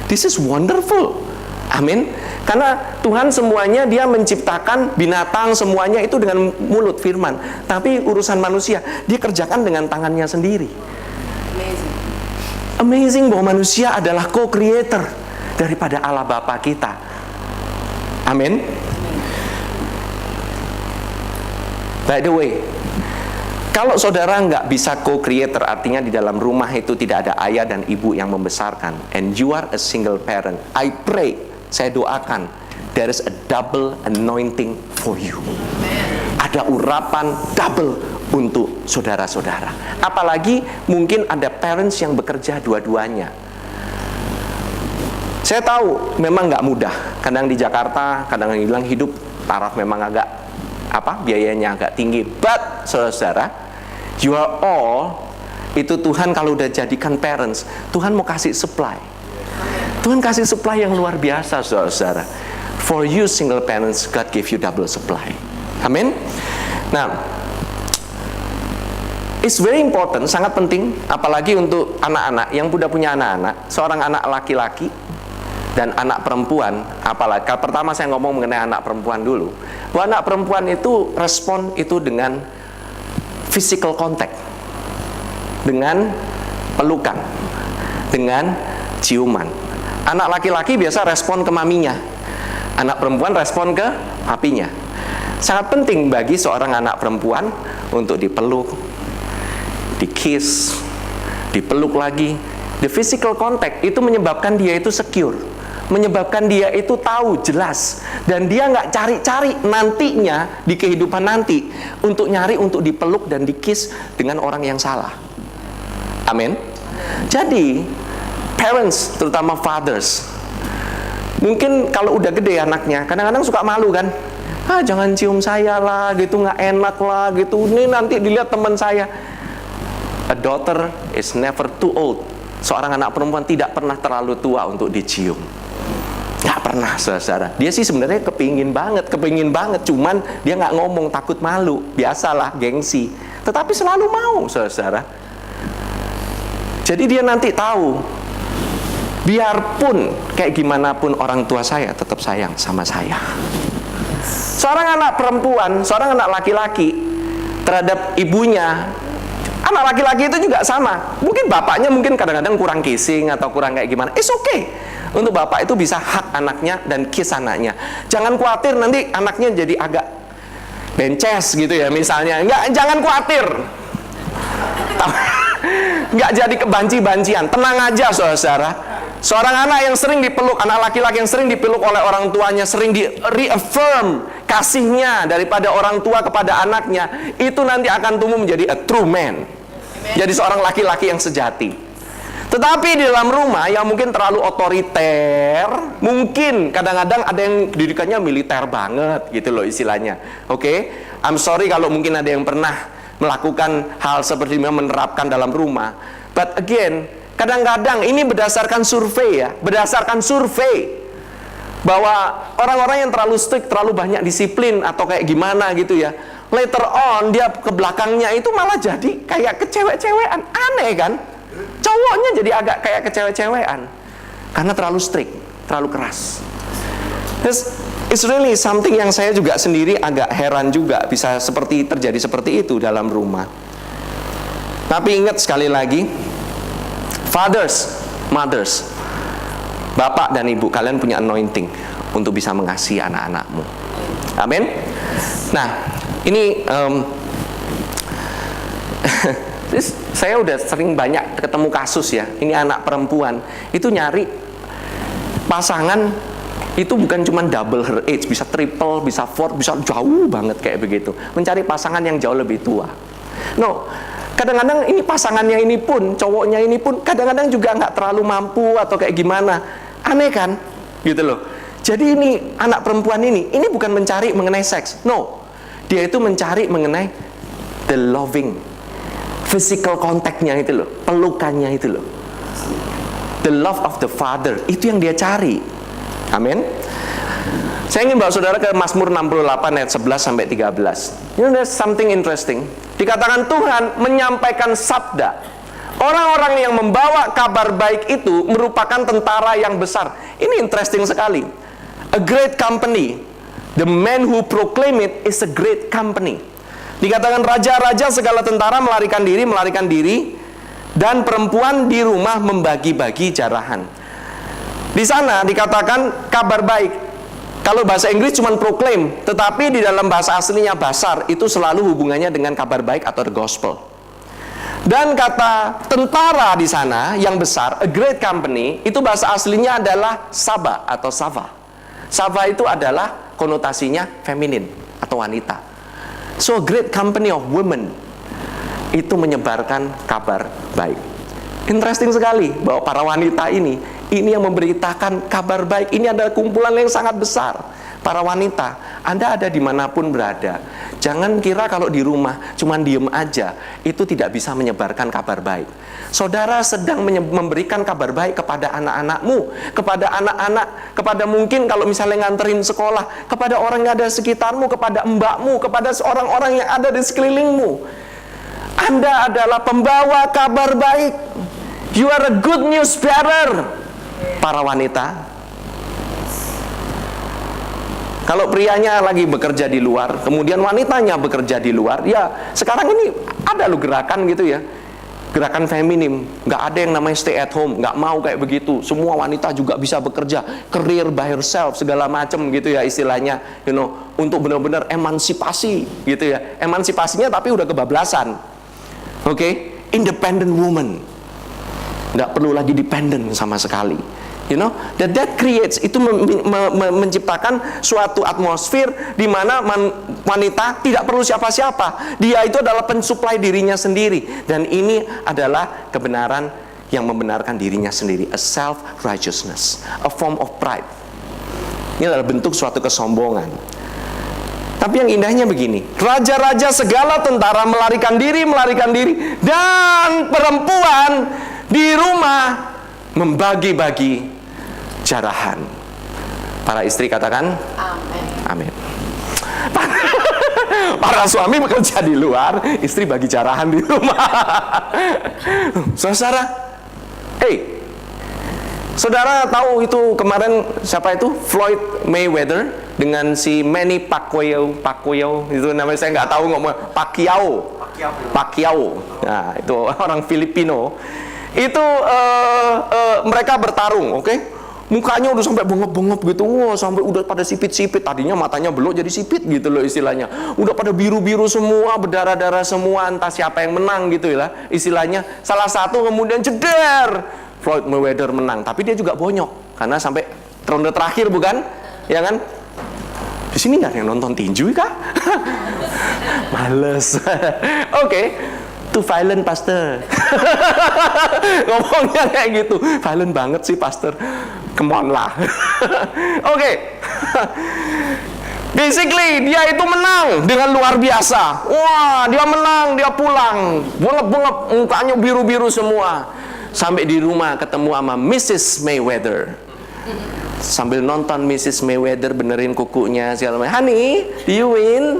This is wonderful. Amin. Karena Tuhan semuanya dia menciptakan binatang semuanya itu dengan mulut firman. Tapi urusan manusia dia kerjakan dengan tangannya sendiri. Amazing bahwa manusia adalah co-creator daripada Allah Bapa kita. Amin. By the way, kalau saudara nggak bisa co-creator, artinya di dalam rumah itu tidak ada ayah dan ibu yang membesarkan, and you are a single parent, I pray, saya doakan, there is a double anointing for you. Ada urapan double untuk saudara-saudara. Apalagi mungkin ada parents yang bekerja dua-duanya. Saya tahu memang nggak mudah. Kadang di Jakarta, kadang bilang hidup taraf memang agak biayanya agak tinggi. But saudara, you are all, itu Tuhan kalau udah jadikan parents, Tuhan mau kasih supply. Tuhan kasih supply yang luar biasa, saudara. For you single parents, God give you double supply. Amin. Nah, it's very important, sangat penting, apalagi untuk anak-anak yang sudah punya anak-anak, seorang anak laki-laki dan anak perempuan. Apalagi pertama saya ngomong mengenai anak perempuan dulu. Bahwa anak perempuan itu respon itu dengan physical contact, dengan pelukan, dengan ciuman. Anak laki-laki biasa respon ke maminya, anak perempuan respon ke papinya. Sangat penting bagi seorang anak perempuan untuk dipeluk, di-kiss, dipeluk lagi. The physical contact itu menyebabkan dia itu secure, menyebabkan dia itu tahu jelas, dan dia nggak cari-cari nantinya di kehidupan nanti untuk nyari untuk dipeluk dan di-kiss dengan orang yang salah. Amin. Jadi parents, terutama fathers, mungkin kalau udah gede anaknya, kadang-kadang suka malu kan, jangan cium saya lah, gitu, nggak enak lah, gitu, ini nanti dilihat teman saya. A daughter is never too old. Seorang anak perempuan tidak pernah terlalu tua untuk dicium. Nggak pernah, saudara. Dia sih sebenarnya kepingin banget, cuman dia nggak ngomong, takut malu. Biasalah, gengsi. Tetapi selalu mau, saudara. Jadi dia nanti tahu, biarpun kayak gimana pun orang tua saya tetap sayang sama saya. Seorang anak perempuan, seorang anak laki-laki terhadap ibunya, anak laki-laki itu juga sama. Mungkin bapaknya mungkin kadang-kadang kurang kissing atau kurang kayak gimana. It's okay. Untuk bapak itu bisa hug anaknya dan kiss anaknya. Jangan khawatir nanti anaknya jadi agak bences gitu ya misalnya. Jangan khawatir. Nggak jadi kebanci-bancian. Tenang aja, saudara. Seorang anak yang sering dipeluk, anak laki-laki yang sering dipeluk oleh orang tuanya, sering di reaffirm kasihnya daripada orang tua kepada anaknya, itu nanti akan tumbuh menjadi a true man. Jadi seorang laki-laki yang sejati. Tetapi di dalam rumah yang mungkin terlalu otoriter, mungkin kadang-kadang ada yang didikannya militer banget gitu loh istilahnya. Oke? I'm sorry kalau mungkin ada yang pernah melakukan hal seperti ini, menerapkan dalam rumah. But again, kadang-kadang ini berdasarkan survei ya, berdasarkan survei bahwa orang-orang yang terlalu strict, terlalu banyak disiplin atau kayak gimana gitu ya, later on dia ke belakangnya itu malah jadi kayak kecewek-cewekan. Aneh kan? Cowoknya jadi agak kayak kecewek-cewekan karena terlalu strict, terlalu keras. It's really something yang saya juga sendiri agak heran juga bisa terjadi seperti itu dalam rumah. Tapi ingat sekali lagi, fathers, mothers, bapak dan ibu, kalian punya anointing untuk bisa mengasihi anak-anakmu. Amin. Nah, ini saya udah sering banyak ketemu kasus ya. Ini anak perempuan itu nyari pasangan. Itu bukan cuma double her age, bisa triple, bisa four, bisa jauh banget kayak begitu. Mencari pasangan yang jauh lebih tua. No, kadang-kadang ini pasangannya ini pun, cowoknya ini pun kadang-kadang juga nggak terlalu mampu atau kayak gimana. Aneh kan? Gitu loh. Jadi ini anak perempuan ini bukan mencari mengenai seks. No, dia itu mencari mengenai the loving, physical contact-nya itu loh, pelukannya itu loh. The love of the father, itu yang dia cari. Amin. Saya ingin bawa saudara ke Mazmur 68 ayat 11 sampai 13. You know, there's something interesting. Dikatakan Tuhan menyampaikan sabda. Orang-orang yang membawa kabar baik itu merupakan tentara yang besar. Ini interesting sekali. A great company. The man who proclaim it is a great company. Dikatakan raja-raja segala tentara melarikan diri, dan perempuan di rumah membagi-bagi jarahan. Di sana dikatakan kabar baik. Kalau bahasa Inggris cuma proclaim, tetapi di dalam bahasa aslinya basar, itu selalu hubungannya dengan kabar baik atau the gospel. Dan kata tentara di sana yang besar, a great company, itu bahasa aslinya adalah Saba atau Sava. Sava itu adalah konotasinya feminin atau wanita. So a great company of women itu menyebarkan kabar baik. Interesting sekali bahwa para wanita ini yang memberitakan kabar baik. Ini adalah kumpulan yang sangat besar. Para wanita, Anda ada dimanapun berada, Jangan kira kalau di rumah cuman diem aja, itu tidak bisa menyebarkan kabar baik. Saudara sedang memberikan kabar baik kepada anak-anakmu, kepada anak-anak, kepada mungkin kalau misalnya nganterin sekolah, kepada orang yang ada di sekitarmu, kepada mbakmu, kepada orang-orang yang ada di sekelilingmu. Anda adalah pembawa kabar baik. You are a good news bearer. Para wanita, kalau prianya lagi bekerja di luar, kemudian wanitanya bekerja di luar, ya sekarang ini ada loh gerakan gitu ya, gerakan feminim. Nggak ada yang namanya stay at home, nggak mau kayak begitu. Semua wanita juga bisa bekerja, career by herself, segala macam gitu ya istilahnya, untuk benar-benar emansipasi gitu ya. Emansipasinya tapi udah kebablasan. Oke, independent woman, nggak perlu lagi dependent sama sekali. That creates, itu menciptakan suatu atmosfer di mana wanita tidak perlu siapa-siapa. Dia itu adalah pensuplai dirinya sendiri, dan ini adalah kebenaran yang membenarkan dirinya sendiri, a self-righteousness, a form of pride. Ini adalah bentuk suatu kesombongan. Tapi yang indahnya begini, raja-raja segala tentara melarikan diri, dan perempuan di rumah membagi-bagi jarahan. Para istri katakan amin. Amin. Para suami bekerja di luar, istri bagi jarahan di rumah. Saudara, saudara tahu itu kemarin siapa itu? Floyd Mayweather dengan si Manny Pacquiao, itu namanya saya nggak tahu ngomong, Pacquiao. Nah, itu orang Filipino. Itu mereka bertarung, oke? Mukanya udah sampai bengep-bengep gitu, wah, sampai udah pada sipit-sipit. Tadinya matanya belok jadi sipit gitu loh istilahnya. Udah pada biru-biru semua, berdarah-darah semua, entah siapa yang menang gitu ya istilahnya. Salah satu kemudian jeder, Floyd Mayweather menang, tapi dia juga bonyok karena sampai ronde terakhir, bukan? Ya kan? Di sini nggak ada yang nonton tinju kah? Males. Oke. Too violent, pastor. Ngomongnya kayak gitu, violent banget sih, pastor. Come on lah. Oke. Basically dia itu menang dengan luar biasa. Wah, dia menang, dia pulang, bengep-bengep, mukanya biru-biru semua. Sampai di rumah ketemu sama Mrs. Mayweather. Sambil nonton Mrs. Mayweather benerin kukunya segala macam. Honey, you win.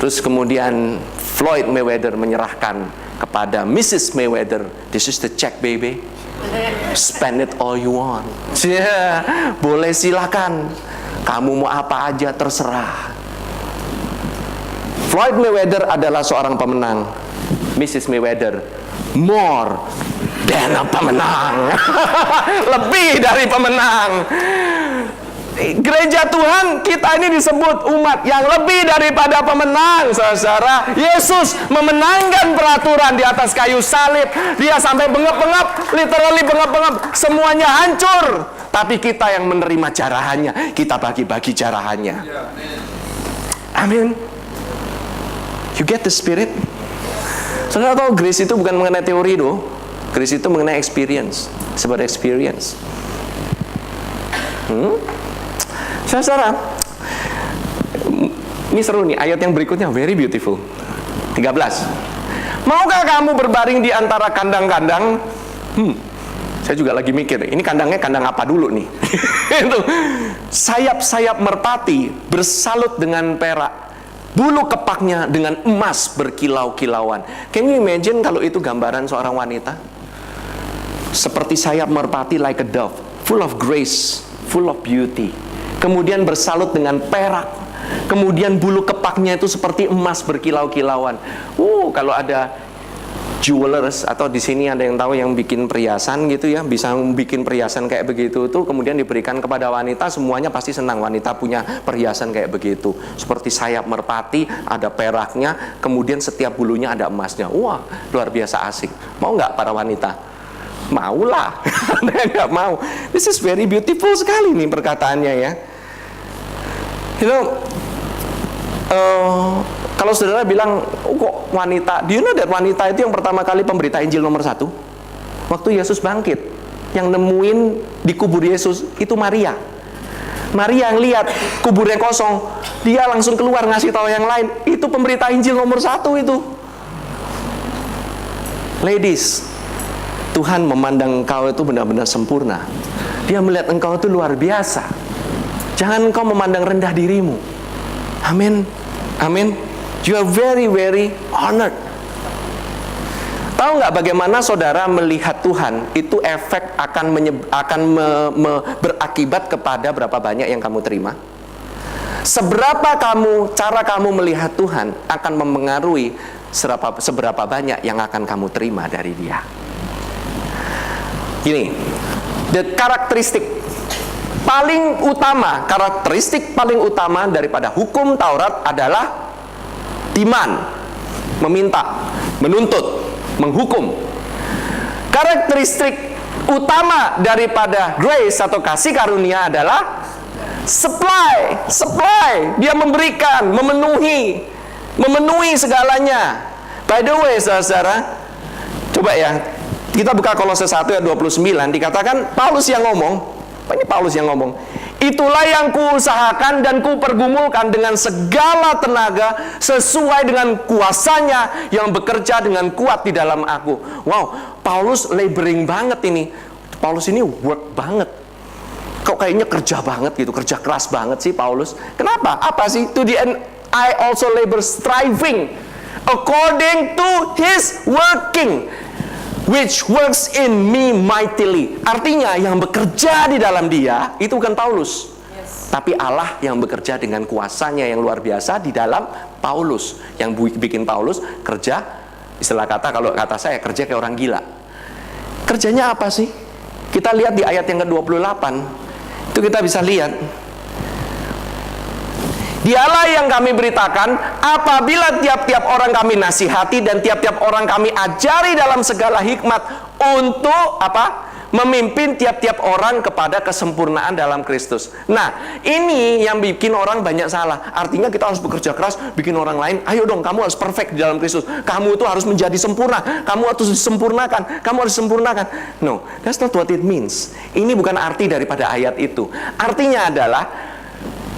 Terus kemudian Floyd Mayweather menyerahkan kepada Mrs. Mayweather, this is the check, baby. Spend it all you want. Boleh, silakan. Kamu mau apa aja terserah. Floyd Mayweather adalah seorang pemenang. Mrs. Mayweather more than a pemenang. Lebih dari pemenang. Gereja Tuhan kita ini disebut umat yang lebih daripada pemenang, saudara. Yesus memenangkan peraturan di atas kayu salib. Dia sampai bengep-bengep, literally bengep-bengep, semuanya hancur. Tapi kita yang menerima jarahannya, kita bagi-bagi jarahannya. Amin. You get the spirit? Saudara tahu grace itu bukan mengenai teori doh. Grace itu mengenai experience. Sebagai experience. Saudara, ini seru nih, ayat yang berikutnya very beautiful. 13. Maukah kamu berbaring di antara kandang-kandang? Saya juga lagi mikir, ini kandangnya kandang apa dulu nih? Itu sayap-sayap merpati bersalut dengan perak, bulu kepaknya dengan emas berkilau-kilauan. Can you imagine kalau itu gambaran seorang wanita? Seperti sayap merpati, like a dove, full of grace, full of beauty. Kemudian bersalut dengan perak. Kemudian bulu kepaknya itu seperti emas berkilau-kilauan. Kalau ada jewelers atau di sini ada yang tahu yang bikin perhiasan gitu ya, bisa bikin perhiasan kayak begitu tuh kemudian diberikan kepada wanita, semuanya pasti senang wanita punya perhiasan kayak begitu. Seperti sayap merpati, ada peraknya, kemudian setiap bulunya ada emasnya. Wah, luar biasa asik. Mau nggak para wanita? Maulah. Anda nggak mau. This is very beautiful sekali nih perkataannya ya. Kalau saudara bilang, kok wanita, do you know that wanita itu yang pertama kali pemberita Injil nomor 1? Waktu Yesus bangkit, yang nemuin di kubur Yesus itu Maria. Maria yang lihat kuburnya kosong, dia langsung keluar ngasih tahu yang lain. Itu pemberita Injil nomor 1 itu. Ladies, Tuhan memandang engkau itu benar-benar sempurna. Dia melihat engkau itu luar biasa. Jangan engkau memandang rendah dirimu. Amin. Amin. You are very, very honored. Tahu nggak bagaimana saudara melihat Tuhan itu efek akan berakibat kepada berapa banyak yang kamu terima? Cara kamu melihat Tuhan akan mempengaruhi seberapa banyak yang akan kamu terima dari Dia. Gini, karakteristik paling utama daripada hukum Taurat adalah demand, meminta, menuntut, menghukum. Karakteristik utama daripada grace atau kasih karunia adalah supply. Dia memberikan, memenuhi segalanya. By the way, saudara, coba ya, kita buka Kolose 1 ayat 29, dikatakan Paulus yang ngomong. Ini Paulus yang ngomong. Itulah yang kuusahakan dan kupergumulkan dengan segala tenaga sesuai dengan kuasanya yang bekerja dengan kuat di dalam aku. Wow, Paulus laboring banget ini. Paulus ini work banget. Kok kayaknya kerja banget gitu, kerja keras banget sih Paulus. Kenapa? Apa sih? To the end I also labor striving according to his working, which works in me mightily. Artinya yang bekerja di dalam dia itu bukan Paulus, tapi Allah yang bekerja dengan kuasanya yang luar biasa di dalam Paulus. Yang bikin Paulus kerja, istilah kata, kalau kata saya, kerja kayak orang gila. Kerjanya apa sih? Kita lihat di ayat yang ke-28. Itu kita bisa lihat, Dialah yang kami beritakan apabila tiap-tiap orang kami nasihati dan tiap-tiap orang kami ajari dalam segala hikmat untuk apa? Memimpin tiap-tiap orang kepada kesempurnaan dalam Kristus. Nah, ini yang bikin orang banyak salah. Artinya kita harus bekerja keras, bikin orang lain, ayo dong, kamu harus perfect di dalam Kristus. Kamu itu harus menjadi sempurna. Kamu harus disempurnakan. Kamu harus disempurnakan. No, that's not what it means. Ini bukan arti daripada ayat itu. Artinya adalah,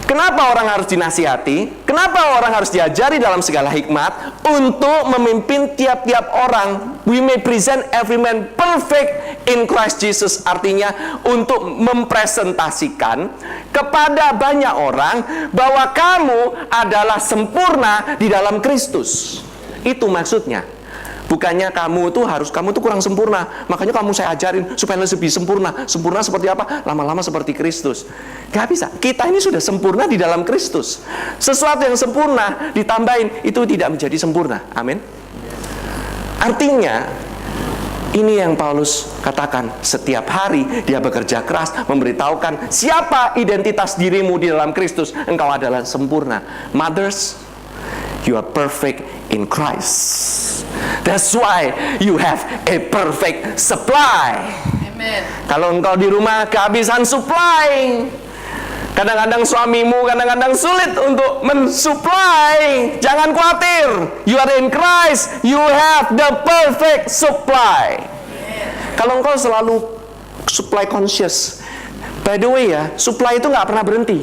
kenapa orang harus dinasihati? Kenapa orang harus diajari dalam segala hikmat? Untuk memimpin tiap-tiap orang. We may present every man perfect in Christ Jesus. Artinya untuk mempresentasikan kepada banyak orang bahwa kamu adalah sempurna di dalam Kristus. Itu maksudnya. Bukannya kamu tuh kurang sempurna, makanya kamu saya ajarin supaya lebih sempurna. Sempurna seperti apa? Lama-lama seperti Kristus. Gak bisa. Kita ini sudah sempurna di dalam Kristus. Sesuatu yang sempurna ditambahin itu tidak menjadi sempurna. Amin. Artinya, ini yang Paulus katakan, setiap hari dia bekerja keras memberitahukan siapa identitas dirimu di dalam Kristus. Engkau adalah sempurna. Mothers, you are perfect in Christ. That's why you have a perfect supply. Amen. Kalau engkau di rumah kehabisan supply, kadang-kadang suamimu kadang-kadang sulit untuk mensupply, jangan khawatir. You are in Christ, you have the perfect supply. Amen. Kalau engkau selalu supply conscious, by the way ya, supply itu nggak pernah berhenti.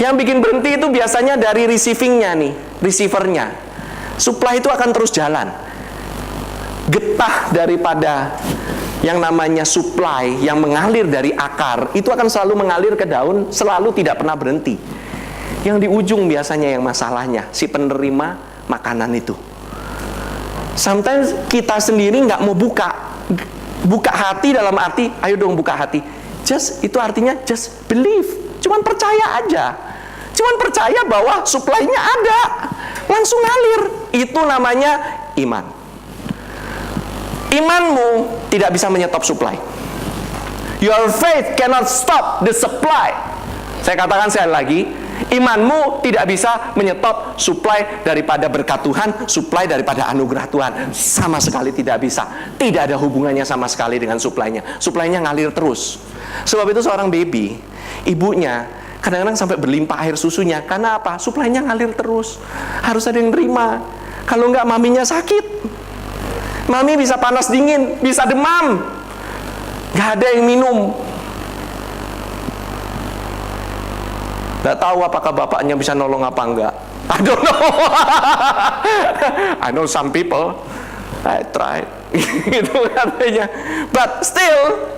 Yang bikin berhenti itu biasanya dari receivingnya nih, receivernya. Supply itu akan terus jalan. Getah daripada yang namanya supply yang mengalir dari akar itu akan selalu mengalir ke daun, selalu tidak pernah berhenti. Yang di ujung biasanya yang masalahnya si penerima makanan itu. Sometimes kita sendiri nggak mau buka hati, dalam arti ayo dong buka hati. Itu artinya just believe, cuman percaya aja. Cuman percaya bahwa supply-nya ada, langsung ngalir. Itu namanya iman. Imanmu tidak bisa menyetop supply. Your faith cannot stop the supply. Saya katakan sekali lagi, imanmu tidak bisa menyetop supply daripada berkat Tuhan, supply daripada anugerah Tuhan. Sama sekali tidak bisa. Tidak ada hubungannya sama sekali dengan supply-nya. Supply-nya ngalir terus. Sebab itu seorang baby, ibunya kadang-kadang sampai berlimpah air susunya. Karena apa? Supply-nya ngalir terus. Harus ada yang nerima. Kalau enggak, maminya sakit. Mami bisa panas dingin, bisa demam. Gak ada yang minum. Nggak tahu apakah bapaknya bisa nolong apa enggak. I don't know. I know some people. I tried. Gitu katanya. But still,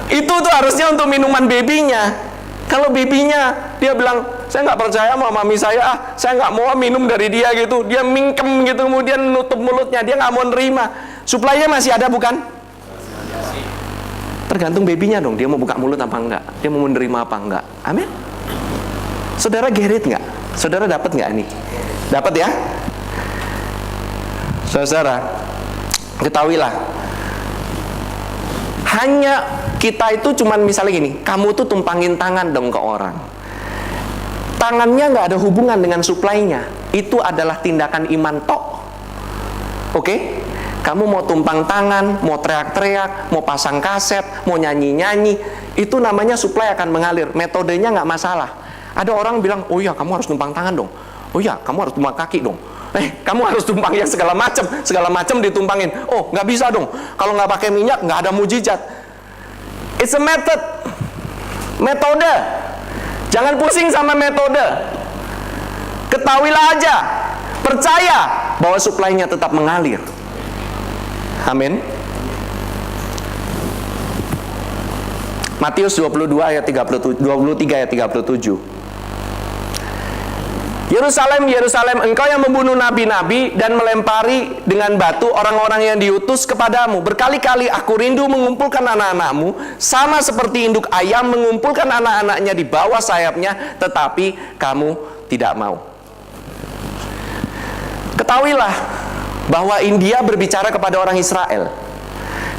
itu tuh harusnya untuk minuman babynya. Kalau babynya dia bilang, saya nggak percaya sama mami saya, saya nggak mau minum dari dia gitu. Dia mingkem gitu, kemudian nutup mulutnya, dia nggak mau nerima. Suplainya masih ada bukan? Tergantung babynya dong, dia mau buka mulut apa enggak, dia mau menerima apa enggak. Amin. Saudara gerit nggak? Saudara dapat nggak ini? Dapat ya? Saudara, ketahuilah, hanya kita itu cuman misalnya gini, kamu tuh tumpangin tangan dong ke orang. Tangannya nggak ada hubungan dengan suplainya. Itu adalah tindakan iman tok. Oke? Kamu mau tumpang tangan, mau teriak-teriak, mau pasang kaset, mau nyanyi-nyanyi, itu namanya suplai akan mengalir. Metodenya nggak masalah. Ada orang bilang, oh ya kamu harus tumpang tangan dong. Oh ya kamu harus tumpang kaki dong. Kamu harus tumpang yang segala macam ditumpangin. Oh nggak bisa dong. Kalau nggak pakai minyak nggak ada mujizat. It's a method, metode. Jangan pusing sama metode. Ketahuilah aja, percaya bahwa suplainya tetap mengalir. Amin. Matius 23 ayat 37. Yerusalem, Yerusalem, engkau yang membunuh nabi-nabi dan melempari dengan batu orang-orang yang diutus kepadamu. Berkali-kali aku rindu mengumpulkan anak-anakmu, sama seperti induk ayam mengumpulkan anak-anaknya di bawah sayapnya, tetapi kamu tidak mau. Ketahuilah bahwa India berbicara kepada orang Israel.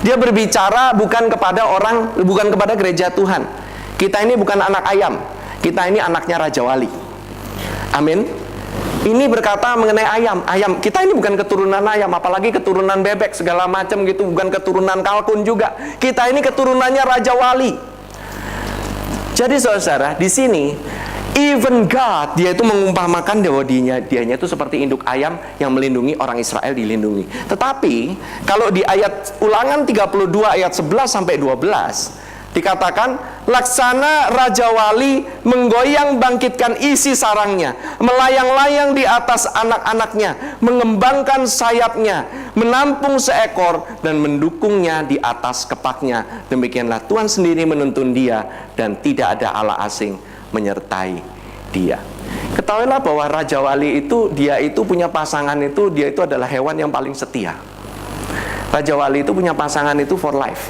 Dia berbicara bukan kepada gereja Tuhan. Kita ini bukan anak ayam, kita ini anaknya Raja Wali. Amin. Ini berkata mengenai ayam. Kita ini bukan keturunan ayam, apalagi keturunan bebek segala macam gitu, bukan keturunan kalkun juga. Kita ini keturunannya Raja Wali. Jadi saudara, di sini even God, dia itu mengumpamakan bahwa dianya itu seperti induk ayam yang melindungi orang Israel dilindungi. Tetapi kalau di ayat Ulangan 32 ayat 11 sampai 12 dikatakan, laksana Raja Wali menggoyang bangkitkan isi sarangnya, melayang-layang di atas anak-anaknya, mengembangkan sayapnya, menampung seekor dan mendukungnya di atas kepaknya. Demikianlah Tuhan sendiri menuntun dia, dan tidak ada Allah asing menyertai dia. Ketahuilah bahwa Raja Wali itu, dia itu punya pasangan itu, dia itu adalah hewan yang paling setia. Raja Wali itu punya pasangan itu for life.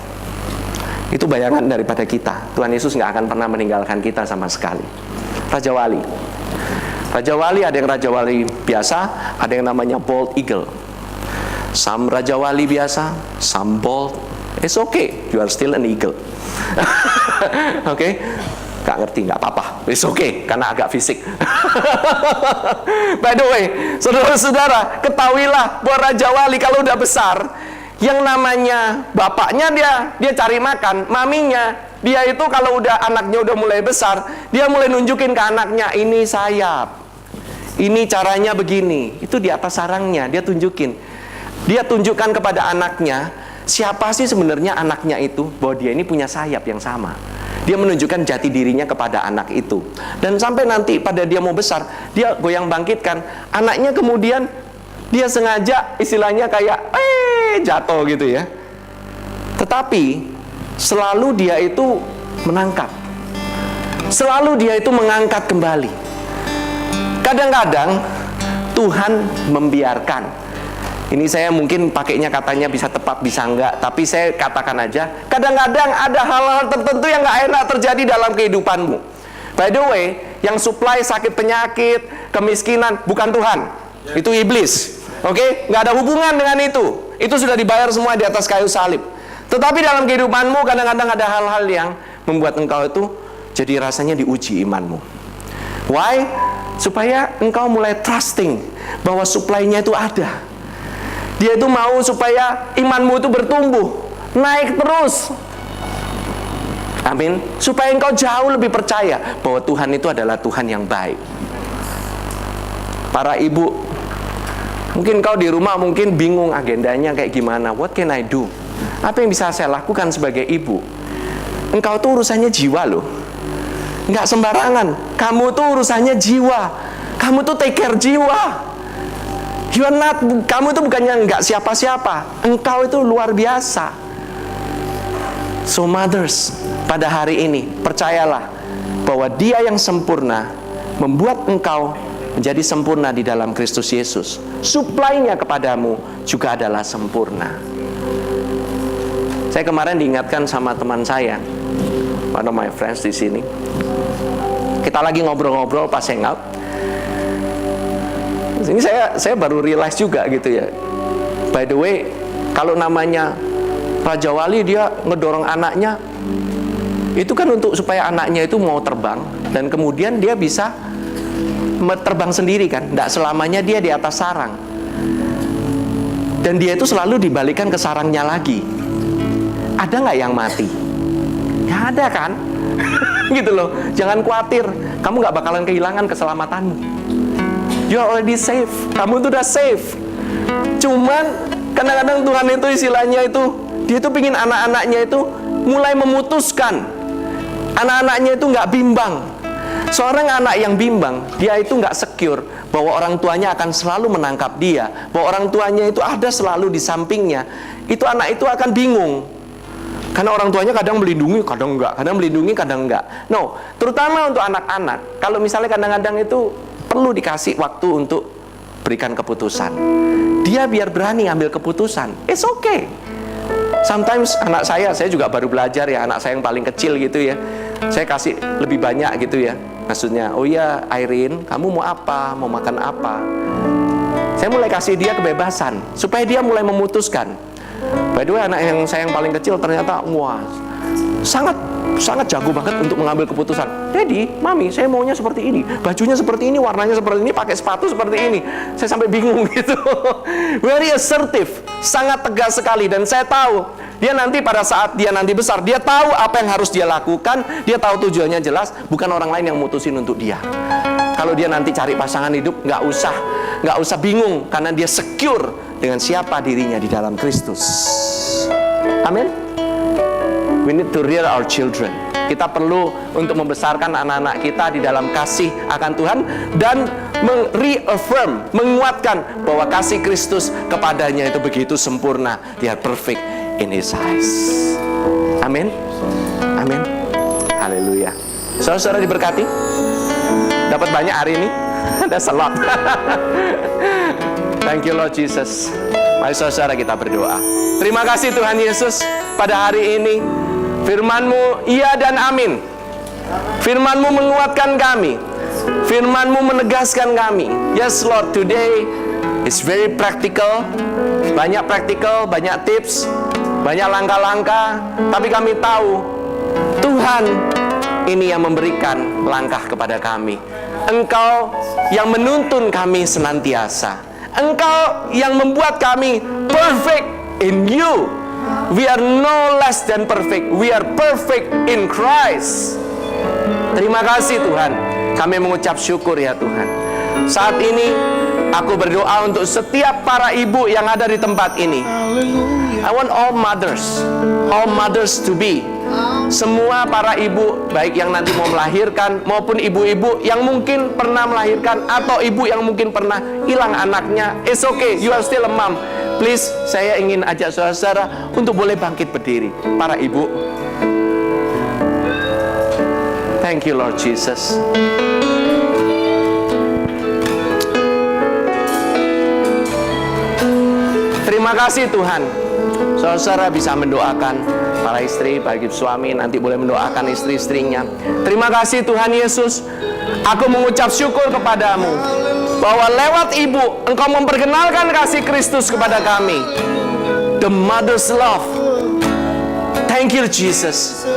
Itu bayangan daripada kita. Tuhan Yesus nggak akan pernah meninggalkan kita sama sekali. Raja Wali. Raja Wali, ada yang Raja Wali biasa, ada yang namanya bald eagle. Some Raja Wali biasa, some bald. It's okay, you are still an eagle. Oke? Gak ngerti, gak apa-apa. It's okay, karena agak fisik. By the way, saudara-saudara, ketahuilah bahwa Raja Wali kalau udah besar, yang namanya bapaknya dia cari makan, maminya dia itu kalau udah anaknya udah mulai besar, dia mulai nunjukin ke anaknya, ini sayap, ini caranya begini. Itu di atas sarangnya dia tunjukin. Dia tunjukkan kepada anaknya siapa sih sebenarnya anaknya itu, bahwa dia ini punya sayap yang sama. Dia menunjukkan jati dirinya kepada anak itu. Dan sampai nanti pada dia mau besar, dia goyang bangkitkan anaknya, kemudian dia sengaja istilahnya kayak jatuh gitu ya. Tetapi selalu dia itu menangkap, selalu dia itu mengangkat kembali. Kadang-kadang Tuhan membiarkan. Ini saya mungkin pakainya katanya bisa tepat bisa enggak, tapi saya katakan aja, kadang-kadang ada hal-hal tertentu yang enggak enak terjadi dalam kehidupanmu. By the way, yang supply sakit penyakit, kemiskinan bukan Tuhan, itu iblis. Oke, nggak ada hubungan dengan itu. Itu sudah dibayar semua di atas kayu salib. Tetapi dalam kehidupanmu kadang-kadang ada hal-hal yang membuat engkau itu jadi rasanya diuji imanmu. Why? Supaya engkau mulai trusting bahwa supply-nya itu ada. Dia itu mau supaya imanmu itu bertumbuh, naik terus. Amin. Supaya engkau jauh lebih percaya bahwa Tuhan itu adalah Tuhan yang baik. Para ibu, mungkin kau di rumah mungkin bingung agendanya kayak gimana. What can I do? Apa yang bisa saya lakukan sebagai ibu? Engkau tuh urusannya jiwa loh. nggak sembarangan. Kamu tuh urusannya jiwa. Kamu tuh take care jiwa. You are not, kamu itu bukannya nggak siapa-siapa. Engkau itu luar biasa. So mothers, pada hari ini percayalah bahwa Dia yang sempurna membuat engkau menjadi sempurna di dalam Kristus Yesus. Supply-nya kepadamu juga adalah sempurna. Saya kemarin diingatkan sama teman saya, one of my friends di sini. Kita lagi ngobrol-ngobrol pas hangout. Ini saya baru realize juga gitu ya. By the way, kalau namanya Raja Wali, dia ngedorong anaknya itu kan untuk supaya anaknya itu mau terbang, dan kemudian dia bisa terbang sendiri kan. Tidak selamanya dia di atas sarang, dan dia itu selalu dibalikan ke sarangnya lagi. Ada nggak yang mati? Nggak ada kan? Gitu loh. Jangan khawatir, kamu nggak bakalan kehilangan keselamatanmu. You are already safe. Kamu tuh udah safe. Cuman kadang-kadang Tuhan itu istilahnya itu, Dia itu pingin anak-anaknya itu mulai memutuskan. Anak-anaknya itu nggak bimbang. Seorang anak yang bimbang, dia itu nggak secure bahwa orang tuanya akan selalu menangkap dia, bahwa orang tuanya itu ada selalu di sampingnya. Itu anak itu akan bingung. Karena orang tuanya kadang melindungi, kadang enggak. Kadang melindungi, kadang enggak. No, terutama untuk anak-anak. Kalau misalnya kadang-kadang itu perlu dikasih waktu untuk berikan keputusan. Dia biar berani ambil keputusan. It's okay. Sometimes anak saya juga baru belajar ya, anak saya yang paling kecil gitu ya. Saya kasih lebih banyak gitu ya. Maksudnya, oh iya Irene, kamu mau apa? Mau makan apa? Saya mulai kasih dia kebebasan supaya dia mulai memutuskan. By the way, anak yang saya yang paling kecil ternyata wah, sangat jago banget untuk mengambil keputusan. Daddy, Mami, saya maunya seperti ini, bajunya seperti ini, warnanya seperti ini, pakai sepatu seperti ini. Saya sampai bingung gitu. Very assertive, sangat tegas sekali. Dan saya tahu dia nanti pada saat dia nanti besar, dia tahu apa yang harus dia lakukan, dia tahu tujuannya jelas, bukan orang lain yang mutusin untuk dia. Kalau dia nanti cari pasangan hidup, nggak usah bingung, karena dia secure dengan siapa dirinya di dalam Kristus. Amin. We need to rear our children. Kita perlu untuk membesarkan anak-anak kita di dalam kasih akan Tuhan dan reaffirm, menguatkan bahwa kasih Kristus kepadanya itu begitu sempurna. They are perfect in His eyes. Amin. Amin. Haleluya. Saudara-saudara diberkati. Dapat banyak hari ini. That's a lot. Thank you Lord Jesus. Mari saudara kita berdoa. Terima kasih Tuhan Yesus pada hari ini. Firman-Mu iya dan amin. Firman-Mu menguatkan kami. Firman-Mu menegaskan kami. Yes Lord, today is very practical. Banyak practical, banyak tips, banyak langkah-langkah. Tapi kami tahu Tuhan ini yang memberikan langkah kepada kami. Engkau yang menuntun kami senantiasa. Engkau yang membuat kami perfect in You. We are no less than perfect. We are perfect in Christ. Terima kasih Tuhan. Kami mengucap syukur ya Tuhan. Saat ini aku berdoa untuk setiap para ibu yang ada di tempat ini. I want all mothers to be. Semua para ibu, baik yang nanti mau melahirkan maupun ibu-ibu yang mungkin pernah melahirkan atau ibu yang mungkin pernah hilang anaknya. It's okay, you are still a mom. Please, saya ingin ajak saudara-saudara untuk boleh bangkit berdiri. Para ibu, thank you Lord Jesus. Terima kasih Tuhan. Saudara-saudara bisa mendoakan para istri, bagi suami nanti boleh mendoakan istri-istrinya. Terima kasih Tuhan Yesus. Aku mengucap syukur kepadamu bahwa lewat ibu Engkau memperkenalkan kasih Kristus kepada kami. The mother's love. Thank you Jesus.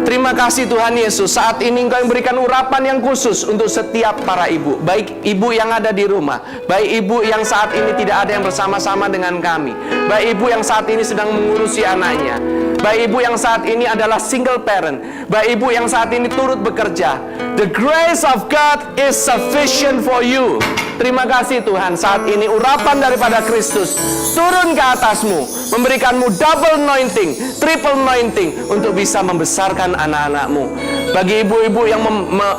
Terima kasih Tuhan Yesus. Saat ini Engkau yang berikan urapan yang khusus untuk setiap para ibu. Baik ibu yang ada di rumah, baik ibu yang saat ini tidak ada yang bersama-sama dengan kami, baik ibu yang saat ini sedang mengurusi anaknya, baik ibu yang saat ini adalah single parent, baik ibu yang saat ini turut bekerja. The grace of God is sufficient for you. Terima kasih Tuhan, saat ini urapan daripada Kristus turun ke atasmu, memberikanmu double anointing, triple anointing untuk bisa membesarkan anak-anakmu. Bagi ibu-ibu yang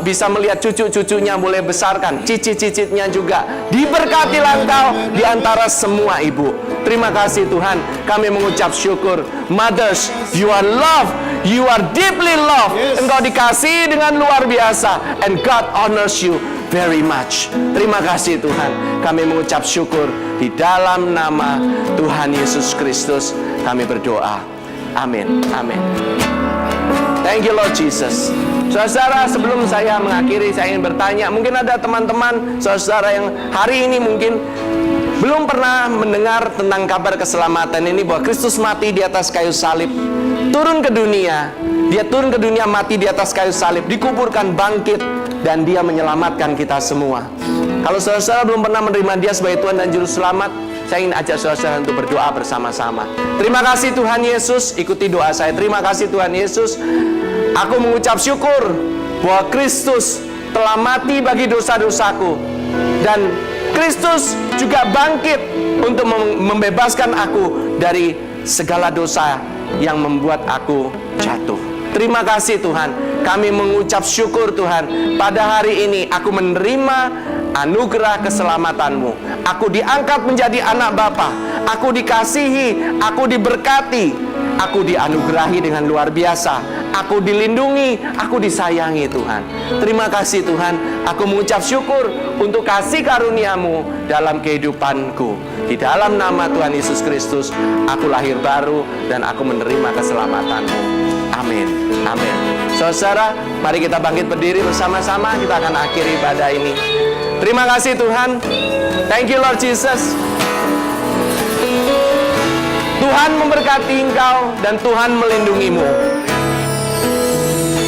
bisa melihat cucu-cucunya boleh besarkan, cicit-cicitnya juga, diberkatilah engkau di antara semua ibu. Terima kasih Tuhan, kami mengucap syukur. Mothers, you are loved, you are deeply loved. Engkau dikasihi dengan luar biasa, and God honors you very much. Terima kasih Tuhan, kami mengucap syukur di dalam nama Tuhan Yesus Kristus kami berdoa. Amin. Amin. Thank you Lord Jesus. Saudara, sebelum saya mengakhiri, saya ingin bertanya, mungkin ada teman-teman saudara yang hari ini mungkin belum pernah mendengar tentang kabar keselamatan ini, bahwa Kristus mati di atas kayu salib, turun ke dunia. Dia turun ke dunia, mati di atas kayu salib, dikuburkan, bangkit, dan dia menyelamatkan kita semua. Kalau saudara belum pernah menerima dia sebagai Tuhan dan Juru Selamat, saya ingin ajak saudara untuk berdoa bersama-sama. Terima kasih Tuhan Yesus, ikuti doa saya. Terima kasih Tuhan Yesus, aku mengucap syukur bahwa Kristus telah mati bagi dosa-dosaku, dan Kristus juga bangkit untuk membebaskan aku dari segala dosa yang membuat aku jatuh. Terima kasih Tuhan, kami mengucap syukur Tuhan, pada hari ini aku menerima anugerah keselamatanmu. Aku diangkat menjadi anak Bapa, aku dikasihi, aku diberkati, aku dianugerahi dengan luar biasa, aku dilindungi, aku disayangi Tuhan. Terima kasih Tuhan, aku mengucap syukur untuk kasih karuniamu dalam kehidupanku. Di dalam nama Tuhan Yesus Kristus, aku lahir baru dan aku menerima keselamatanmu. Amin. Amin. Saudara, mari kita bangkit berdiri bersama-sama. Kita akan akhiri ibadah ini. Terima kasih Tuhan. Thank you Lord Jesus. Tuhan memberkati engkau dan Tuhan melindungimu,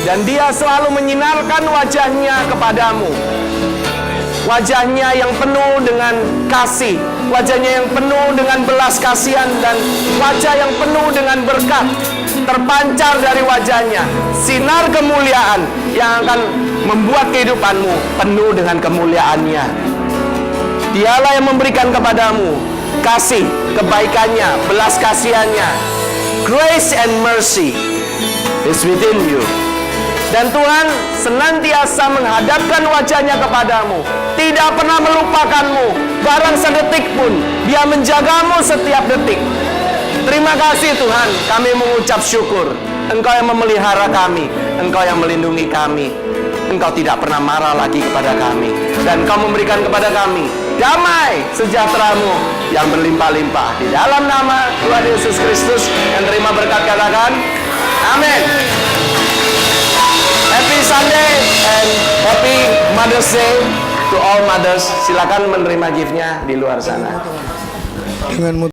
dan dia selalu menyinarkan wajahnya kepadamu, wajahnya yang penuh dengan kasih, wajahnya yang penuh dengan belas kasihan, dan wajah yang penuh dengan berkat. Terpancar dari wajahnya sinar kemuliaan yang akan membuat kehidupanmu penuh dengan kemuliaannya. Dialah yang memberikan kepadamu kasih, kebaikannya, belas kasihannya. Grace and mercy is within you. Dan Tuhan senantiasa menghadapkan wajahnya kepadamu, tidak pernah melupakanmu barang sedetik pun. Dia menjagamu setiap detik. Terima kasih Tuhan, kami mengucap syukur. Engkau yang memelihara kami, Engkau yang melindungi kami. Engkau tidak pernah marah lagi kepada kami, dan Engkau memberikan kepada kami damai sejahtera-Mu yang berlimpah-limpah. Di dalam nama Tuhan Yesus Kristus, yang terima berkat katakan amin. Happy Sunday and Happy Mother's Day to all mothers. Silakan menerima gift-nya di luar sana.